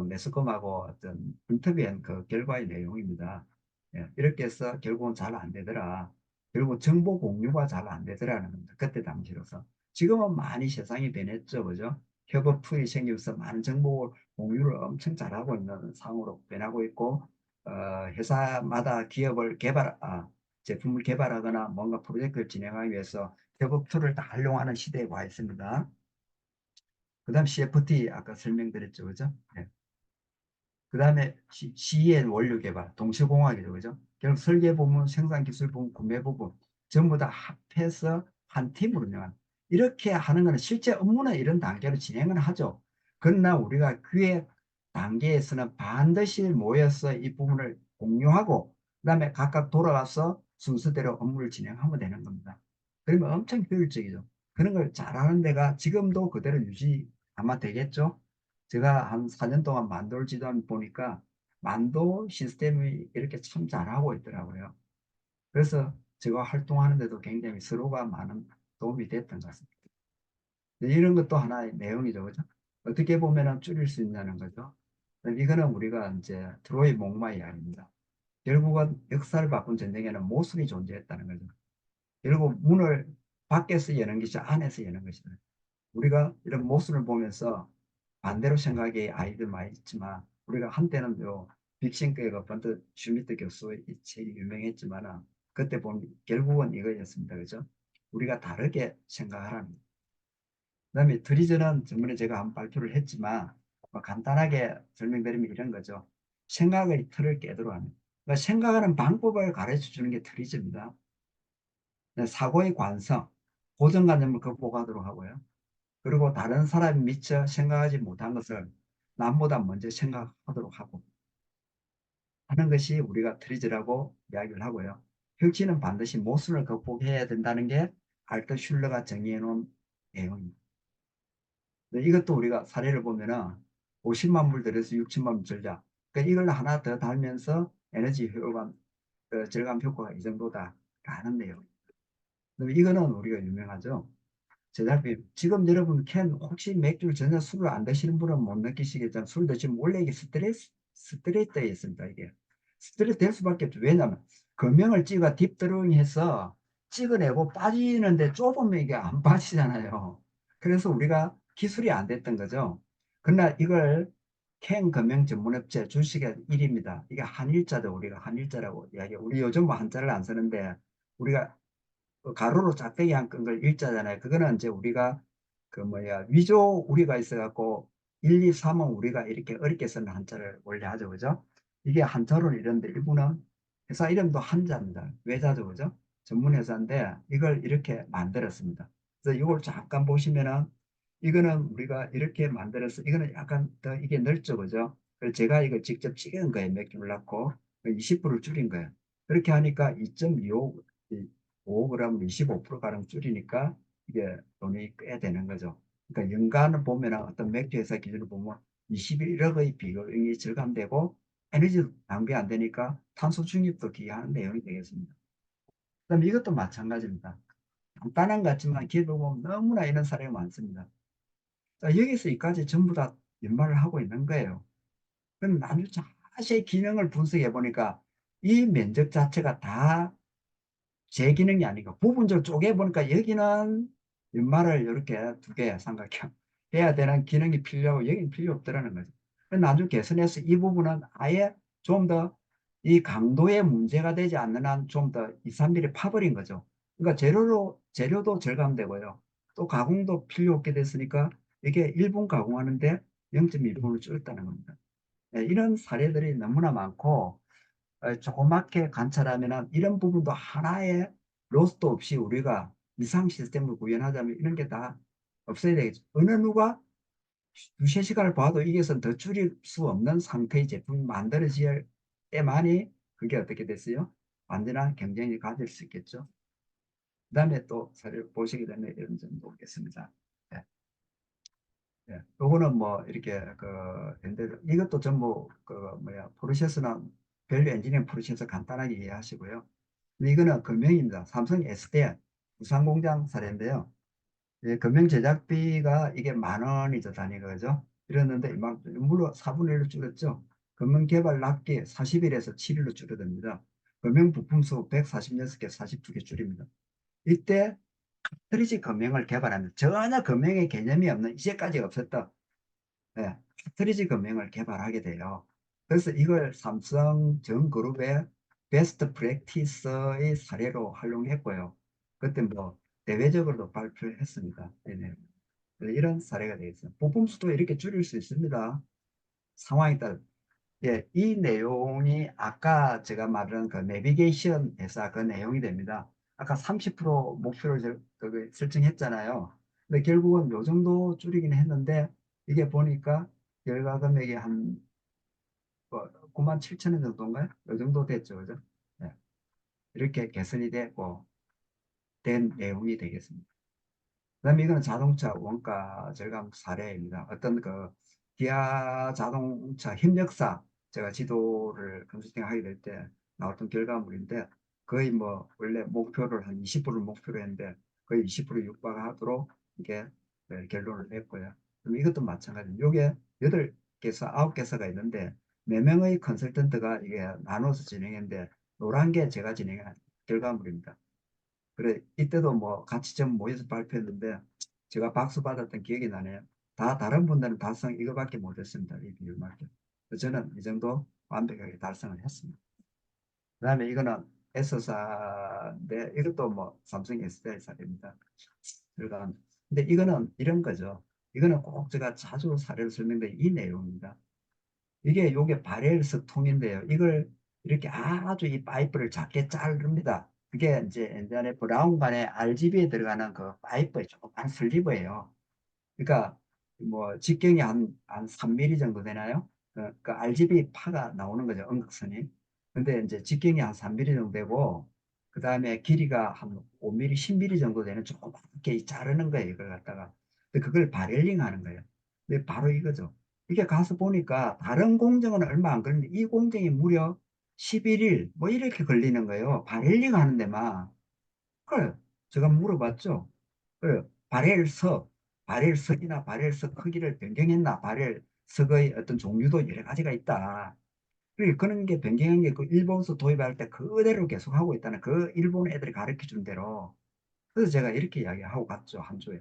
매스컴하고 어떤 인터뷰한 그 결과의 내용입니다. 예, 이렇게 해서 결국은 잘 안 되더라. 결국 정보 공유가 잘 안 되더라는 겁니다. 그때 당시로서. 지금은 많이 세상이 변했죠. 그죠? 협업 툴이 생기면서 많은 정보 공유를 엄청 잘하고 있는 상황으로 변하고 있고, 회사마다 기업을 제품을 개발하거나 뭔가 프로젝트를 진행하기 위해서 협업 툴을 다 활용하는 시대에 와 있습니다. 그 다음 CFT 아까 설명드렸죠. 그죠? 예. 그 다음에 CEN 원료 개발, 동시공학이죠. 그죠? 결국 설계 부분, 생산 기술 부분, 구매 부분, 전부 다 합해서 한 팀으로 운영하는. 이렇게 하는 것은 실제 업무는 이런 단계로 진행을 하죠. 그러나 우리가 기획 단계에서는 반드시 모여서 이 부분을 공유하고, 그 다음에 각각 돌아가서 순서대로 업무를 진행하면 되는 겁니다. 그러면 엄청 효율적이죠. 그런 걸 잘하는 데가 지금도 그대로 유지 아마 되겠죠. 제가 한 4년 동안 만도를 지도하면 보니까 만도 시스템이 이렇게 참 잘하고 있더라고요. 그래서 제가 활동하는데도 굉장히 서로가 많은 도움이 됐던 것 같습니다. 이런 것도 하나의 내용이죠. 그죠? 어떻게 보면은 줄일 수 있냐는 거죠. 이거는 우리가 이제 트로이 목마 이야기입니다. 결국은 역사를 바꾼 전쟁에는 모순이 존재했다는 거죠. 결국 문을 밖에서 여는 것이 안에서 여는 것이다. 우리가 이런 모순을 보면서 반대로 생각이 아이들 많이 있지만 우리가 한때는 빅싱크가 번트 슈미트 교수의 이 책이 유명했지만 그때 보면 결국은 이거였습니다. 그죠? 우리가 다르게 생각하라는 거예요. 그다음에 트리저는 전번에 제가 한 발표를 했지만 뭐 간단하게 설명드리면 이런 거죠. 생각의 틀을 깨도록 하는. 그러니까 생각하는 방법을 가르쳐 주는 게 트리저입니다. 사고의 관성, 고정관념을 극복하도록 하고요. 그리고 다른 사람이 미처 생각하지 못한 것을 남보다 먼저 생각하도록 하고 하는 것이 우리가 트리즈라고 이야기를 하고요. 혁신은 반드시 모순을 극복해야 된다는 게 알트 슐러가 정의해 놓은 내용입니다. 이것도 우리가 사례를 보면은 50만 불 들여서 60만 불 절자. 그러니까 이걸 하나 더 달면서 에너지 효과, 절감 효과가 이 정도다 하는 내용. 이거는 우리가 유명하죠. 제작비 지금 여러분 캔 혹시 맥주를 전혀 술을 안 드시는 분은 못 느끼시겠지만 술 드시면 원래 이게 스트레이트에 있습니다. 이게 스트레이트 될 수밖에 없죠. 왜냐하면 금형을 찍어 딥드로잉 해서 찍어내고 빠지는데 좁으면 이게 안 빠지잖아요. 그래서 우리가 기술이 안 됐던 거죠. 그러나 이걸 캔 금형 전문업체 주식의 1위입니다. 이게 한일자도 우리가 한일자라고 이야기해. 우리 요즘 뭐 한자를 안 쓰는데 우리가 그 가로로 짝대기 한 끈걸 일자잖아요. 그거는 이제 우리가 그 뭐야 위조 우리가 있어갖고 1, 2, 3은 우리가 이렇게 어렵게 쓰는 한자를 원래 하죠. 그죠? 이게 한자로는 이런데 일부는 회사 이름도 한자입니다. 외자죠. 그죠? 전문 회사인데 이걸 이렇게 만들었습니다. 그래서 이걸 잠깐 보시면은 이거는 우리가 이렇게 만들어서 이거는 약간 더 이게 넓죠. 그죠? 그래서 제가 이걸 직접 찍은 거예요. 몇 개를 넣고 20%를 줄인 거예요. 그렇게 하니까 2.25 5g 25%가량 줄이니까 이게 돈이 꽤 되는 거죠. 그러니까 연간을 보면 어떤 맥주 회사 기준으로 보면 21억의 비용이 절감되고 에너지 낭비 안 되니까 탄소 중립도 기여하는 내용이 되겠습니다. 그다음 이것도 마찬가지입니다. 간단한 것 같지만 기록을 보면 너무나 이런 사례가 많습니다. 자, 여기서 이까지 전부 다 연말을 하고 있는 거예요. 그럼 나중에 자세히 기능을 분석해 보니까 이 면적 자체가 다 제 기능이 아니고 부분적으로 쪼개보니까 여기는 연말을 이렇게 두 개 삼각형 해야 되는 기능이 필요하고 여기는 필요 없더라는 거죠. 나중에 개선해서 이 부분은 아예 좀 더 이 강도의 문제가 되지 않는 한 좀 더 2, 3mm 파버린 거죠. 그러니까 재료도 절감되고요. 또 가공도 필요 없게 됐으니까 이게 1분 가공하는데 0.1분을 줄였다는 겁니다. 네, 이런 사례들이 너무나 많고 조그맣게 관찰하면 이런 부분도 하나의 로스도 없이 우리가 이상 시스템을 구현하자면 이런 게 다 없어야 되겠죠. 어느 누가 두세 시간을 봐도 이것은 더 줄일 수 없는 상태의 제품이 만들어질 때만이 그게 어떻게 됐어요? 완전한 경쟁이 가질 수 있겠죠. 그 다음에 또 사례를 보시게 되면 이런 점 보겠습니다. 네. 네. 요거는 뭐 이렇게 이것도 전부 그 뭐야 프로세스나 밸류 엔지니어링 프로세스 간단하게 이해하시고요. 근데 이거는 금형입니다. 삼성 S대 부산공장 사례인데요. 예, 금형 제작비가 이게 10,000원이죠 단위가 그죠? 이랬는데 물론 4분의 1로 줄였죠. 금형 개발 납기 40일에서 7일로 줄어듭니다. 금형 부품 수 146개, 42개 줄입니다. 이때 카트리지 금형을 개발하면 전혀 금형의 개념이 없는 이제까지 없었던 예, 카트리지 금형을 개발하게 돼요. 그래서 이걸 삼성 전 그룹의 베스트 프랙티스의 사례로 활용했고요. 그때 뭐 대외적으로도 발표했습니다. 네네. 이런 사례가 되겠습니다. 부품 수도 이렇게 줄일 수 있습니다. 상황에 따라. 예, 이 내용이 아까 제가 말한 그 내비게이션 회사 그 내용이 됩니다. 아까 30% 목표를 설정했잖아요. 근데 결국은 요 정도 줄이긴 했는데 이게 보니까 결과 금액이 한 9만 7천 원 정도인가요? 요 정도 됐죠. 그죠? 예, 이렇게 개선이 되고 된 내용이 되겠습니다. 그다음에 이거는 자동차 원가 절감 사례입니다. 어떤 그 기아 자동차 협력사 제가 지도를 컨설팅 하게 될 때 나왔던 결과물인데 거의 뭐 원래 목표를 한 20%를 목표로 했는데 거의 20% 육박하도록 이게 결론을 냈고요. 그럼 이것도 마찬가지입니다. 이게 8개서 9개서가 있는데 4명의 컨설턴트가 이게 나눠서 진행했는데 노란 게 제가 진행한 결과물입니다. 그래 이때도 뭐 같이 좀 모여서 발표했는데 제가 박수 받았던 기억이 나네요. 다 다른 분들은 달성 이거밖에 못했습니다. 이 비율밖에. 저는 이 정도 완벽하게 달성을 했습니다. 그다음에 이거는 S사인데 이것도 뭐 삼성 SDI사입니다. 그러니까 근데 이거는 이런 거죠. 이거는 꼭 제가 자주 사례를 설명드린 이 내용입니다. 이게 요게 바렐석 통인데요. 이걸 이렇게 아주 이 파이프를 작게 자릅니다. 그게 이제 옛날에 브라운관의 RGB에 들어가는 그 파이프의 조그만 슬리브예요. 그러니까 뭐 직경이 한 3mm 정도 되나요? 그 RGB 파가 나오는 거죠. 음극선이. 근데 이제 직경이 한 3mm 정도 되고 그 다음에 길이가 한 5mm, 10mm 정도 되는 조그맣게 자르는 거예요. 이걸 갖다가. 근데 그걸 바렐링 하는 거예요. 근데 바로 이거죠. 이게 가서 보니까 다른 공정은 얼마 안 걸리는데 이 공정이 무려 11일 뭐 이렇게 걸리는 거예요. 바렐링 하는 데만. 그래. 제가 물어봤죠. 그래. 바렐석이나 바렐석 크기를 변경했나? 바렐석의 어떤 종류도 여러 가지가 있다. 그리고 그런 게 변경한 게 그 일본서 도입할 때 그대로 계속 하고 있다는 그 일본 애들이 가르쳐 준 대로. 그래서 제가 이렇게 이야기하고 갔죠. 한 주에.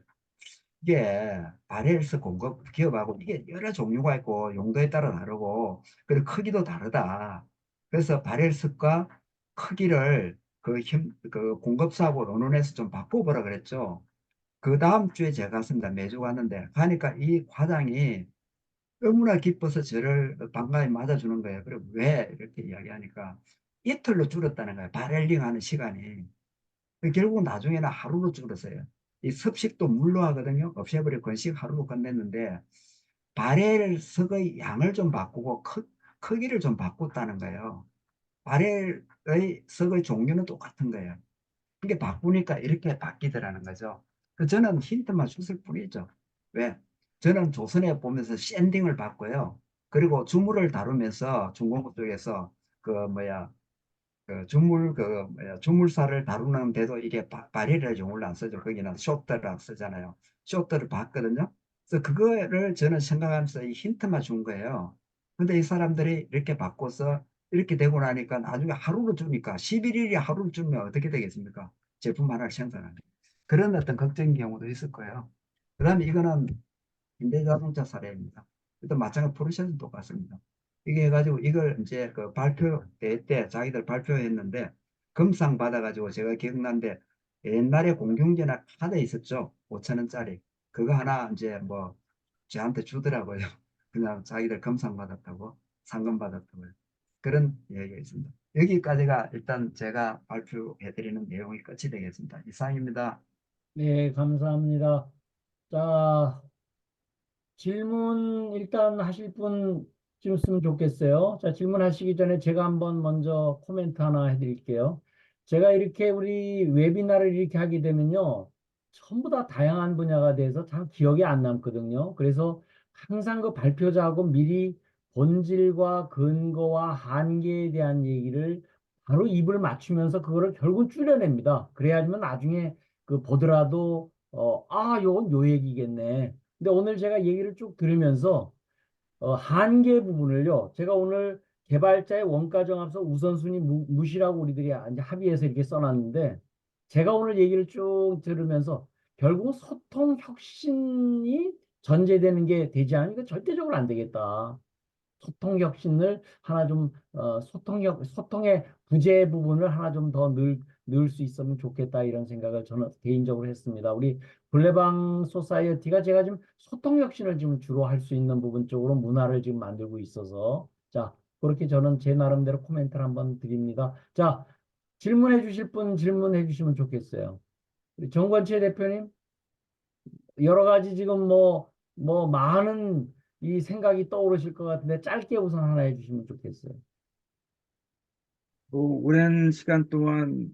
이게 바렐석 공급 기업하고 이게 여러 종류가 있고 용도에 따라 다르고 그리고 크기도 다르다. 그래서 바렐석과 크기를 그 공급사하고 논의해서 좀 바꿔보라 그랬죠. 그 다음 주에 제가 갔습니다. 매주 갔는데 가니까 이 과장이 너무나 기뻐서 저를 반가이 맞아주는 거예요. 그리고 왜 이렇게 이야기하니까 이틀로 줄었다는 거예요. 바렐링 하는 시간이. 결국 나중에는 하루로 줄었어요. 이 습식도 물로 하거든요. 없애버리고 건식 하루로 끝냈는데 바렐석의 양을 좀 바꾸고 크기를 좀 바꿨다는 거예요. 바렐의 석의 종류는 똑같은 거예요. 이게 바꾸니까 이렇게 바뀌더라는 거죠. 저는 힌트만 줬을 뿐이죠. 왜? 저는 조선에 보면서 샌딩을 받고요. 그리고 주물을 다루면서 중공업 쪽에서 그 뭐야 주물사를 다루는데도 이게 바리를 용어를 안 쓰죠. 거기는 쇼트라고 쓰잖아요. 쇼트를 봤거든요. 그래서 그거를 저는 생각하면서 이 힌트만 준 거예요. 근데 이 사람들이 이렇게 바꿔서 이렇게 되고 나니까 나중에 하루를 주니까 11일이 하루를 주면 어떻게 되겠습니까? 제품 하나를 생산하는. 그런 어떤 걱정인 경우도 있을 거예요. 그 다음에 이거는 현대자동차 사례입니다. 또 마찬가지 포르쉐도 똑같습니다. 이게 해가지고 이걸 이제 그 발표회 때 자기들 발표했는데 금상 받아가지고 제가 기억나는데 옛날에 공중전화 카드 있었죠. 5천 원짜리. 그거 하나 이제 뭐 저한테 주더라고요. 그냥 자기들 금상 받았다고 상금 받았다고요. 그런 얘기가 있습니다. 여기까지가 일단 제가 발표해드리는 내용이 끝이 되겠습니다. 이상입니다. 네, 감사합니다. 자, 질문 일단 하실 분 좀 있으면 좋겠어요. 자, 질문하시기 전에 제가 한번 먼저 코멘트 하나 해드릴게요. 제가 이렇게 우리 웨비나를 이렇게 하게 되면요. 전부 다 다양한 분야가 돼서 잘 기억이 안 남거든요. 그래서 항상 그 발표자하고 미리 본질과 근거와 한계에 대한 얘기를 바로 입을 맞추면서 그거를 결국 줄여냅니다. 그래야지만 나중에 그 보더라도 요건 요 얘기겠네. 근데 오늘 제가 얘기를 쭉 들으면서 한계 부분을요. 제가 오늘 개발자의 원가정합서 우선순위 무시라고 우리들이 이제 합의해서 이렇게 써놨는데 제가 오늘 얘기를 쭉 들으면서 결국 소통 혁신이 전제되는 게 되지 않으니까 절대적으로 안 되겠다. 소통 혁신을 하나 좀 소통의 부재 부분을 하나 좀 더 넣을 수 있으면 좋겠다 이런 생각을 저는 개인적으로 했습니다. 우리 블레방 소사이어티가 제가 지금 소통 혁신을 지금 주로 할 수 있는 부분 쪽으로 문화를 지금 만들고 있어서 자 그렇게 저는 제 나름대로 코멘트를 한번 드립니다. 자 질문해 주실 분 질문해 주시면 좋겠어요. 우리 정관채 대표님 여러 가지 지금 뭐 많은 이 생각이 떠오르실 것 같은데 짧게 우선 하나 해주시면 좋겠어요. 오랜 시간 동안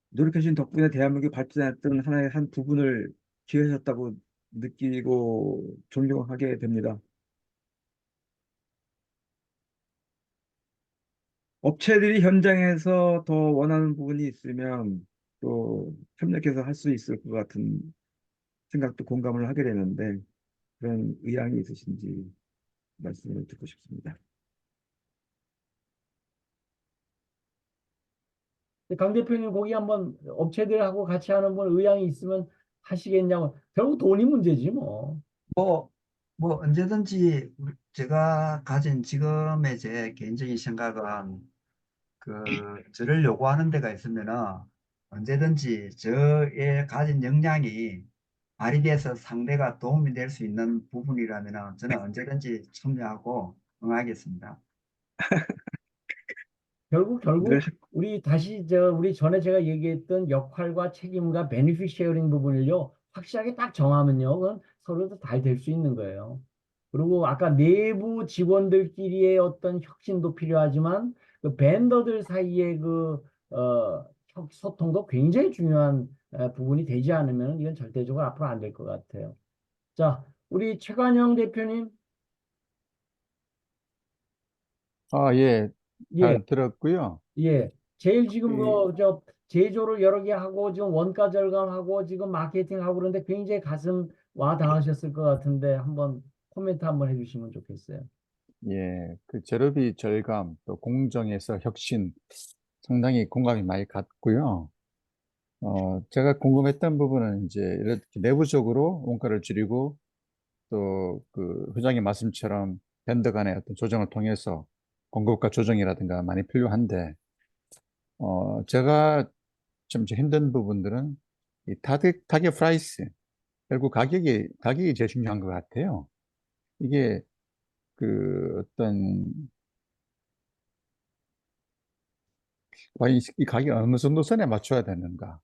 노력해주신 덕분에 대한민국이 발전했던 하나의 한 부분을 기여하셨다고 느끼고 존경하게 됩니다. 업체들이 현장에서 더 원하는 부분이 있으면 또 협력해서 할 수 있을 것 같은 생각도 공감을 하게 되는데 그런 의향이 있으신지 말씀을 듣고 싶습니다. 강 대표님 거기 한번 업체들하고 같이 하는 분 의향이 있으면 하시겠냐고. 결국 돈이 문제지 뭐. 뭐, 뭐 언제든지 제가 가진 지금의 제 개인적인 생각은 저를 요구하는 데가 있으면은 언제든지 저의 가진 역량이 발휘돼서 상대가 도움이 될 수 있는 부분이라면은 저는 언제든지 참여하고 응하겠습니다. 늘 결국 우리 다시 우리 전에 제가 얘기했던 역할과 책임과 베니핏 쉐어링 부분을요 확실하게 딱 정하면요 그건 서로도 잘 될 수 있는 거예요. 그리고 아까 내부 직원들끼리의 어떤 혁신도 필요하지만 그 벤더들 사이의 소통도 굉장히 중요한 부분이 되지 않으면 이건 절대적으로 앞으로 안 될 것 같아요. 자, 우리 최관영 대표님, 예, 예. 잘 들었고요. 예. 제일 지금 그, 제조를 여러 개 하고 지금 원가 절감하고 지금 마케팅하고 그런데 굉장히 가슴 와 닿으셨을 것 같은데 한번 코멘트 한번 해주시면 좋겠어요. 예, 그 재료비 절감, 또 공정에서 혁신 상당히 공감이 많이 갔고요. 제가 궁금했던 부분은 이제 이렇게 내부적으로 원가를 줄이고 또 그 회장님 말씀처럼 밴드 간의 어떤 조정을 통해서 공급가 조정이라든가 많이 필요한데, 제가 좀 이제 힘든 부분들은 이 타겟 프라이스, 결국 가격이 제일 중요한 것 같아요. 이게 그 어떤 이 가격이 어느 정도 선에 맞춰야 되는가.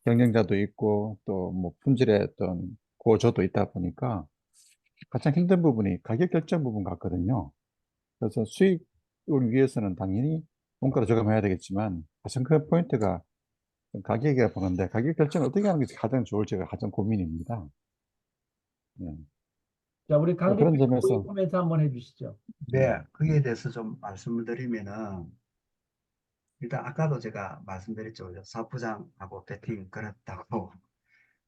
경쟁자도 있고 또 뭐 품질의 어떤 고조도 있다 보니까 가장 힘든 부분이 가격 결정 부분 같거든요. 그래서 수익을 위해서는 당연히 원가를 저감해야 되겠지만 가장 큰 포인트가 가격이라 보는데 가격 결정을 어떻게 하는 게 가장 좋을지가 가장 고민입니다. 예. 자, 우리 강 그런 대표님 거기 점에서 코멘트 한번 해주시죠. 네, 거기에 대해서 좀 말씀을 드리면은 일단 아까도 제가 말씀드렸죠. 사부장하고 배팅 걸었다고.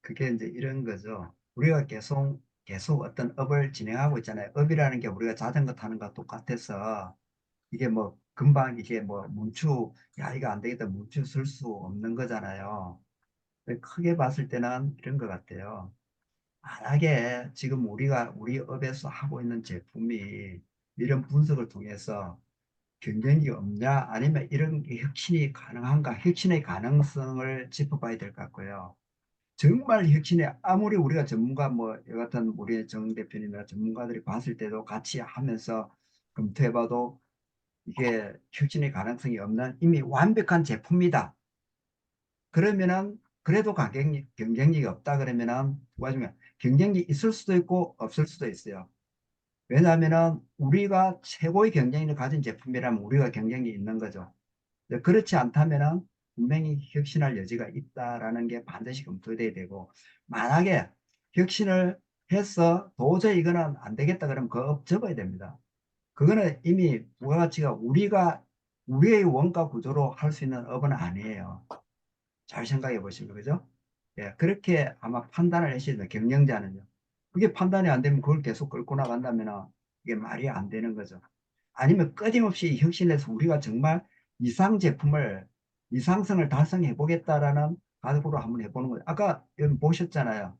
그게 이제 이런 거죠. 우리가 계속 어떤 업을 진행하고 있잖아요. 업이라는 게 우리가 자전거 타는 거와 똑같아서 이게 뭐 금방 이게 뭐 야 이거 안 되겠다 멈추 쓸 수 없는 거잖아요. 크게 봤을 때는 이런 것 같아요. 만약에 지금 우리 업에서 하고 있는 제품이 이런 분석을 통해서 경쟁이 없냐 아니면 이런 게 혁신이 가능한가 혁신의 가능성을 짚어봐야 될 것 같고요. 정말 혁신에 아무리 우리가 전문가 뭐 여같은 우리 정 대표님이나 전문가들이 봤을 때도 같이 하면서 검토해봐도 이게 혁신의 가능성이 없는 이미 완벽한 제품이다. 그러면은 그래도 경쟁력이 없다 그러면은 두 가지면 경쟁력이 있을 수도 있고 없을 수도 있어요. 왜냐하면은 우리가 최고의 경쟁력을 가진 제품이라면 우리가 경쟁력이 있는 거죠. 그렇지 않다면은 분명히 혁신할 여지가 있다라는 게 반드시 검토돼야 되고 만약에 혁신을 해서 도저히 이거는 안 되겠다 그러면 그 업 접어야 됩니다. 그거는 이미 부가가치가 우리의 원가 구조로 할 수 있는 업은 아니에요. 잘 생각해 보시면 그죠? 예, 그렇게 아마 판단을 하셔야 돼요. 경영자는요. 그게 판단이 안 되면 그걸 계속 끌고 나간다면 이게 말이 안 되는 거죠. 아니면 끊임없이 혁신해서 우리가 정말 이상 제품을 이상성을 달성해 보겠다라는 각오로 한번 해보는 거예요. 아까 여기 보셨잖아요.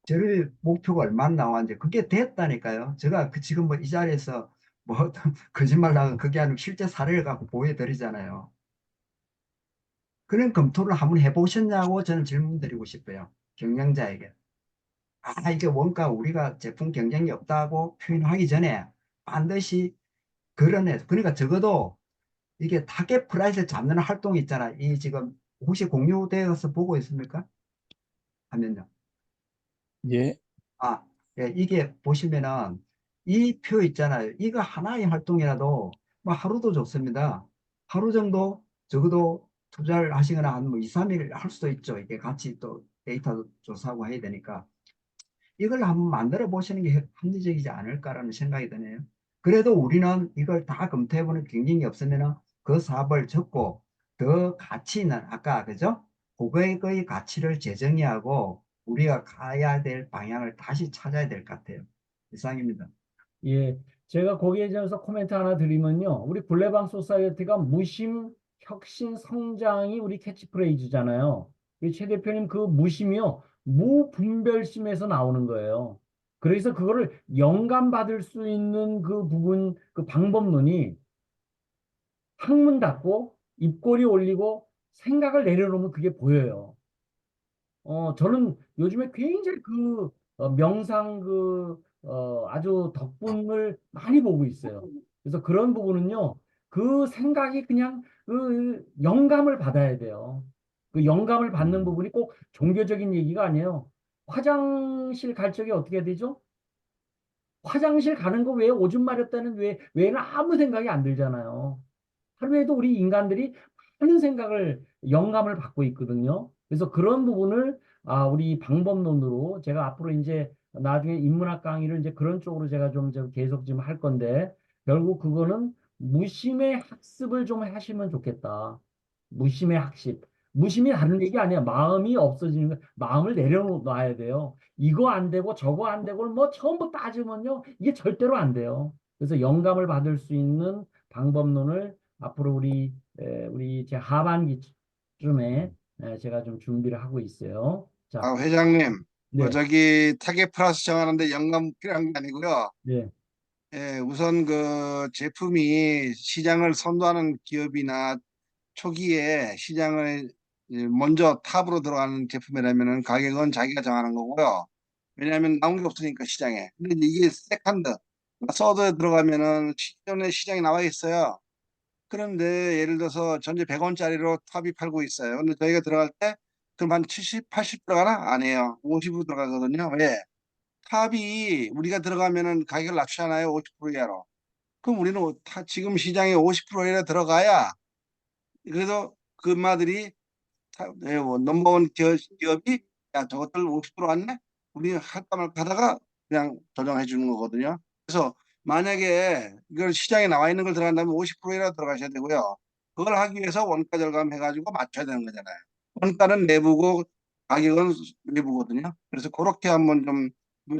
저희 목표가 얼마나 나왔는지 그게 됐다니까요. 제가 지금 뭐 이 자리에서 뭐 어떤 거짓말 나가 그게 아니고 실제 사례를 갖고 보여드리잖아요. 그런 검토를 한번 해보셨냐고 저는 질문 드리고 싶어요. 경영자에게. 이게 원가 우리가 제품 경쟁이 없다고 표현하기 전에 반드시 그러니까 적어도 이게 타겟 프라이스를 잡는 활동이 있잖아. 이 지금 혹시 공유되어서 보고 있습니까? 화면요. 예, 아, 예, 이게 보시면은 이 표 있잖아요. 이거 하나의 활동이라도 뭐 하루도 좋습니다. 하루 정도 적어도 투자를 하시거나 한 뭐 2, 3일 할 수도 있죠. 이게 같이 또 데이터 조사하고 해야 되니까. 이걸 한번 만들어 보시는 게 합리적이지 않을까라는 생각이 드네요. 그래도 우리는 이걸 다 검토해보는 경쟁이 없으면 그 사업을 접고 더 가치 있는, 아까 그죠? 고객의 가치를 재정의하고 우리가 가야 될 방향을 다시 찾아야 될 것 같아요. 이상입니다. 예, 제가 거기에 대해서 코멘트 하나 드리면요. 우리 굴레방 소사이어티가 무심, 혁신, 성장이 우리 캐치프레이즈잖아요. 우리 최 대표님 그 무심이요. 무분별심에서 나오는 거예요. 그래서 그거를 영감받을 수 있는 그 부분, 그 방법론이 학문 닫고 입꼬리 올리고 생각을 내려놓으면 그게 보여요. 저는 요즘에 굉장히 그 명상 아주 덕분을 많이 보고 있어요. 그래서 그런 부분은요, 그 생각이 그냥 그 영감을 받아야 돼요. 그 영감을 받는 음, 부분이 꼭 종교적인 얘기가 아니에요. 화장실 갈 적에 어떻게 해야 되죠? 화장실 가는 거 외에 오줌 마렵다는 외에는 아무 생각이 안 들잖아요. 하루에도 우리 인간들이 많은 생각을, 영감을 받고 있거든요. 그래서 그런 부분을, 우리 방법론으로 제가 앞으로 이제 나중에 인문학 강의를 이제 그런 쪽으로 제가 좀 계속 지금 할 건데, 결국 그거는 무심의 학습을 좀 하시면 좋겠다. 무심의 학습. 무심이 다른 얘기 아니야. 마음이 없어지는 거, 마음을 내려놔야 돼요. 이거 안 되고 저거 안 되고 뭐 전부 따지면요. 이게 절대로 안 돼요. 그래서 영감을 받을 수 있는 방법론을 앞으로 우리 제 하반기쯤에 제가 좀 준비를 하고 있어요. 자, 회장님, 뭐 네, 저기 타겟 플러스 정하는데 영감 필요한 게 아니고요. 네, 우선 그 제품이 시장을 선도하는 기업이나 초기에 시장을 이제 먼저 탑으로 들어가는 제품이라면은 가격은 자기가 정하는 거고요. 왜냐하면 나온 게 없으니까 시장에. 근데 이제 이게 세컨드, 서드에 들어가면은 시전에 시장이 나와 있어요. 그런데 예를 들어서 전체 100원짜리로 탑이 팔고 있어요. 근데 저희가 들어갈 때 그럼 한 70, 80 들어가나? 아니에요. 50으로 들어가거든요. 왜? 탑이 우리가 들어가면은 가격을 낮추잖아요. 50% 이하로. 그럼 우리는 지금 시장에 50% 이하 들어가야 그래도 그 엄마들이 넘버원 기업이 야 저것들 50% 왔네? 우리 할까 말까 하다가 그냥 조정해 주는 거거든요. 그래서 만약에 이걸 시장에 나와 있는 걸 들어간다면 50%이라 들어가셔야 되고요. 그걸 하기 위해서 원가 절감 해가지고 맞춰야 되는 거잖아요. 원가는 내부고 가격은 외부거든요. 그래서 그렇게 한번 좀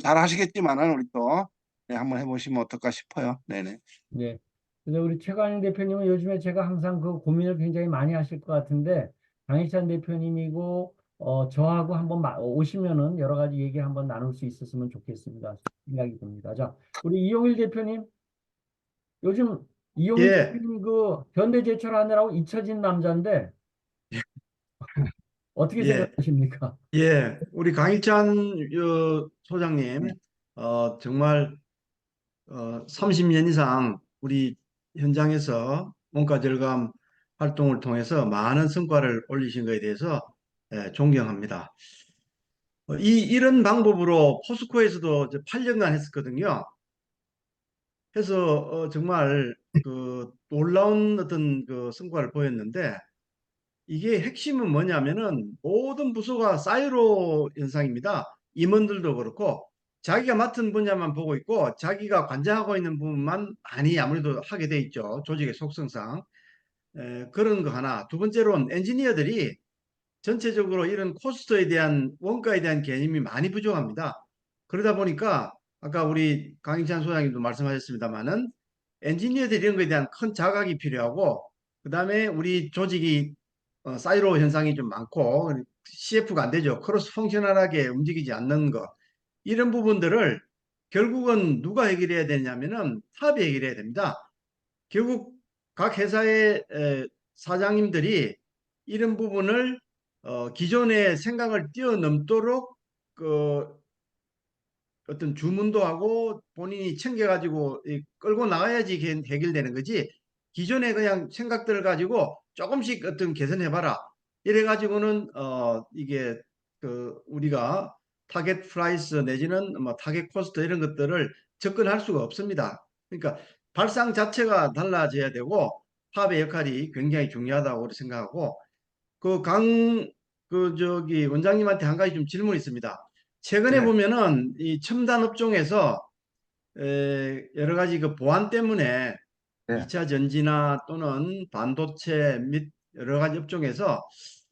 잘 하시겠지만은 우리 또 네, 한번 해보시면 어떨까 싶어요. 네네. 네. 근데 우리 최강희 대표님은 요즘에 제가 항상 그 고민을 굉장히 많이 하실 것 같은데, 강희찬 대표님이고, 저하고 한번 오시면은 여러 가지 얘기 한번 나눌 수 있었으면 좋겠습니다. 생각이 듭니다. 자, 우리 이용일 대표님, 요즘 이용일 예, 대표님 그 현대제철 하느라고 잊혀진 남자인데, 어떻게 예, 생각하십니까? 예. 우리 강일찬 소장님, 정말 30년 이상 우리 현장에서 원가 절감 활동을 통해서 많은 성과를 올리신 것에 대해서 존경합니다. 이런 방법으로 포스코에서도 이제 8년간 했었거든요. 해서 정말 그 놀라운 어떤 그 성과를 보였는데 이게 핵심은 뭐냐면은 모든 부서가 사이로 현상입니다. 임원들도 그렇고 자기가 맡은 분야만 보고 있고 자기가 관장하고 있는 부분만 많이 아무래도 하게 돼 있죠. 조직의 속성상. 그런 거 하나. 두 번째로는 엔지니어들이 전체적으로 이런 코스트에 대한 원가에 대한 개념이 많이 부족합니다. 그러다 보니까 아까 우리 강인찬 소장님도 말씀하셨습니다만은 엔지니어들이 이런 거에 대한 큰 자각이 필요하고 그다음에 우리 조직이 사이로 현상이 좀 많고 CF가 안 되죠. 크로스 펑셔널하게 움직이지 않는 것. 이런 부분들을 결국은 누가 해결해야 되냐면은 탑이 해결해야 됩니다. 결국 각 회사의 사장님들이 이런 부분을 기존의 생각을 뛰어넘도록 그 어떤 주문도 하고 본인이 챙겨가지고 끌고 나가야지 해결되는 거지. 기존에 그냥 생각들을 가지고 조금씩 어떤 개선해봐라. 이래가지고는 이게 그 우리가 타겟 프라이스 내지는 뭐 타겟 코스트 이런 것들을 접근할 수가 없습니다. 그러니까 발상 자체가 달라져야 되고 팝의 역할이 굉장히 중요하다고 생각하고 저기 원장님한테 한 가지 좀 질문이 있습니다. 최근에 네, 보면은 이 첨단 업종에서 여러 가지 그 보안 때문에 네, 2차 전지나 또는 반도체 및 여러 가지 업종에서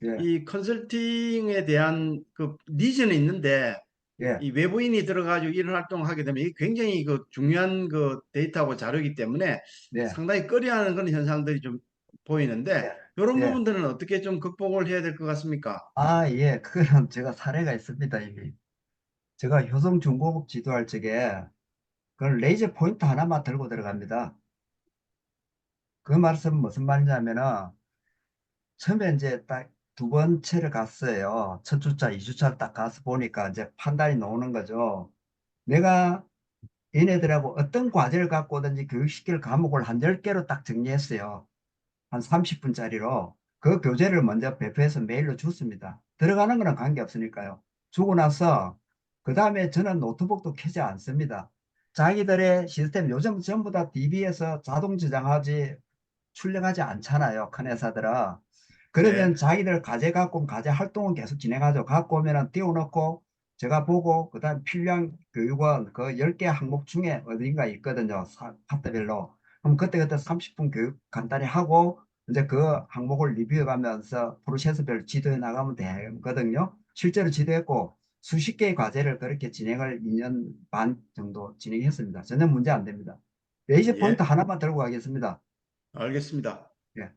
예, 이 컨설팅에 대한 그 니즈는 있는데 예, 이 외부인이 들어가지고 이런 활동을 하게 되면 이게 굉장히 그 중요한 그 데이터하고 자료이기 때문에 네, 상당히 꺼려하는 그런 현상들이 좀 보이는데 이런 예. 부분들은 어떻게 좀 극복을 해야 될 것 같습니까? 아, 예, 그거는 제가 사례가 있습니다, 이미. 제가 효성 중고급 지도할 적에 그 레이저 포인터 하나만 들고 들어갑니다. 그 말씀은 무슨 말이냐면은 처음에 이제 딱 두 번째를 갔어요. 첫 주차, 2주차 딱 가서 보니까 이제 판단이 나오는 거죠. 내가 얘네들하고 어떤 과제를 갖고 오든지 교육시킬 과목을 한 10개로 딱 정리했어요. 한 30분짜리로. 그 교재를 먼저 배포해서 메일로 줬습니다. 들어가는 거는 관계없으니까요. 주고 나서 그 다음에 저는 노트북도 켜지 않습니다. 자기들의 시스템 요즘 전부 다 DB에서 자동 저장하지 출력하지 않잖아요. 큰 회사들은. 네. 그러면 자기들 과제 갖고 오면 과제 활동은 계속 진행하죠. 갖고 오면은 띄워놓고 제가 보고 그다음 필요한 교육은 그 10개 항목 중에 어딘가 있거든요. 파트별로. 그럼 그때그때 30분 교육 간단히 하고 이제 그 항목을 리뷰해 가면서 프로세스별 지도해 나가면 되거든요. 실제로 지도했고 수십 개의 과제를 그렇게 진행을 2년 반 정도 진행했습니다. 전혀 문제 안 됩니다. 레이저 포인트 예, 하나만 들고 가겠습니다. 알겠습니다. 예.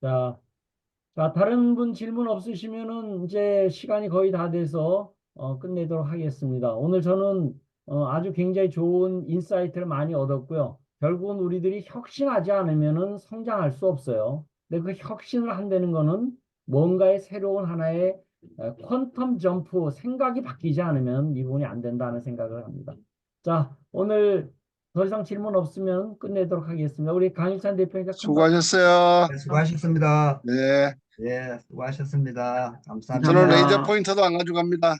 자, 자, 다른 분 질문 없으시면은 이제 시간이 거의 다 돼서 끝내도록 하겠습니다. 오늘 저는 아주 굉장히 좋은 인사이트를 많이 얻었고요. 결국은 우리들이 혁신하지 않으면은 성장할 수 없어요. 근데 그 혁신을 한다는 거는 뭔가의 새로운 하나의 퀀텀 점프, 생각이 바뀌지 않으면 이 부분이 안 된다는 생각을 합니다. 자, 오늘 더 이상 질문 없으면 끝내도록 하겠습니다. 우리 강일찬 대표님께 큰 박수. 수고하셨어요. 네, 수고하셨습니다. 네. 예, 수고하셨습니다. 감사합니다. 저는 레이저 감사합니다. 포인터도 안 가져갑니다.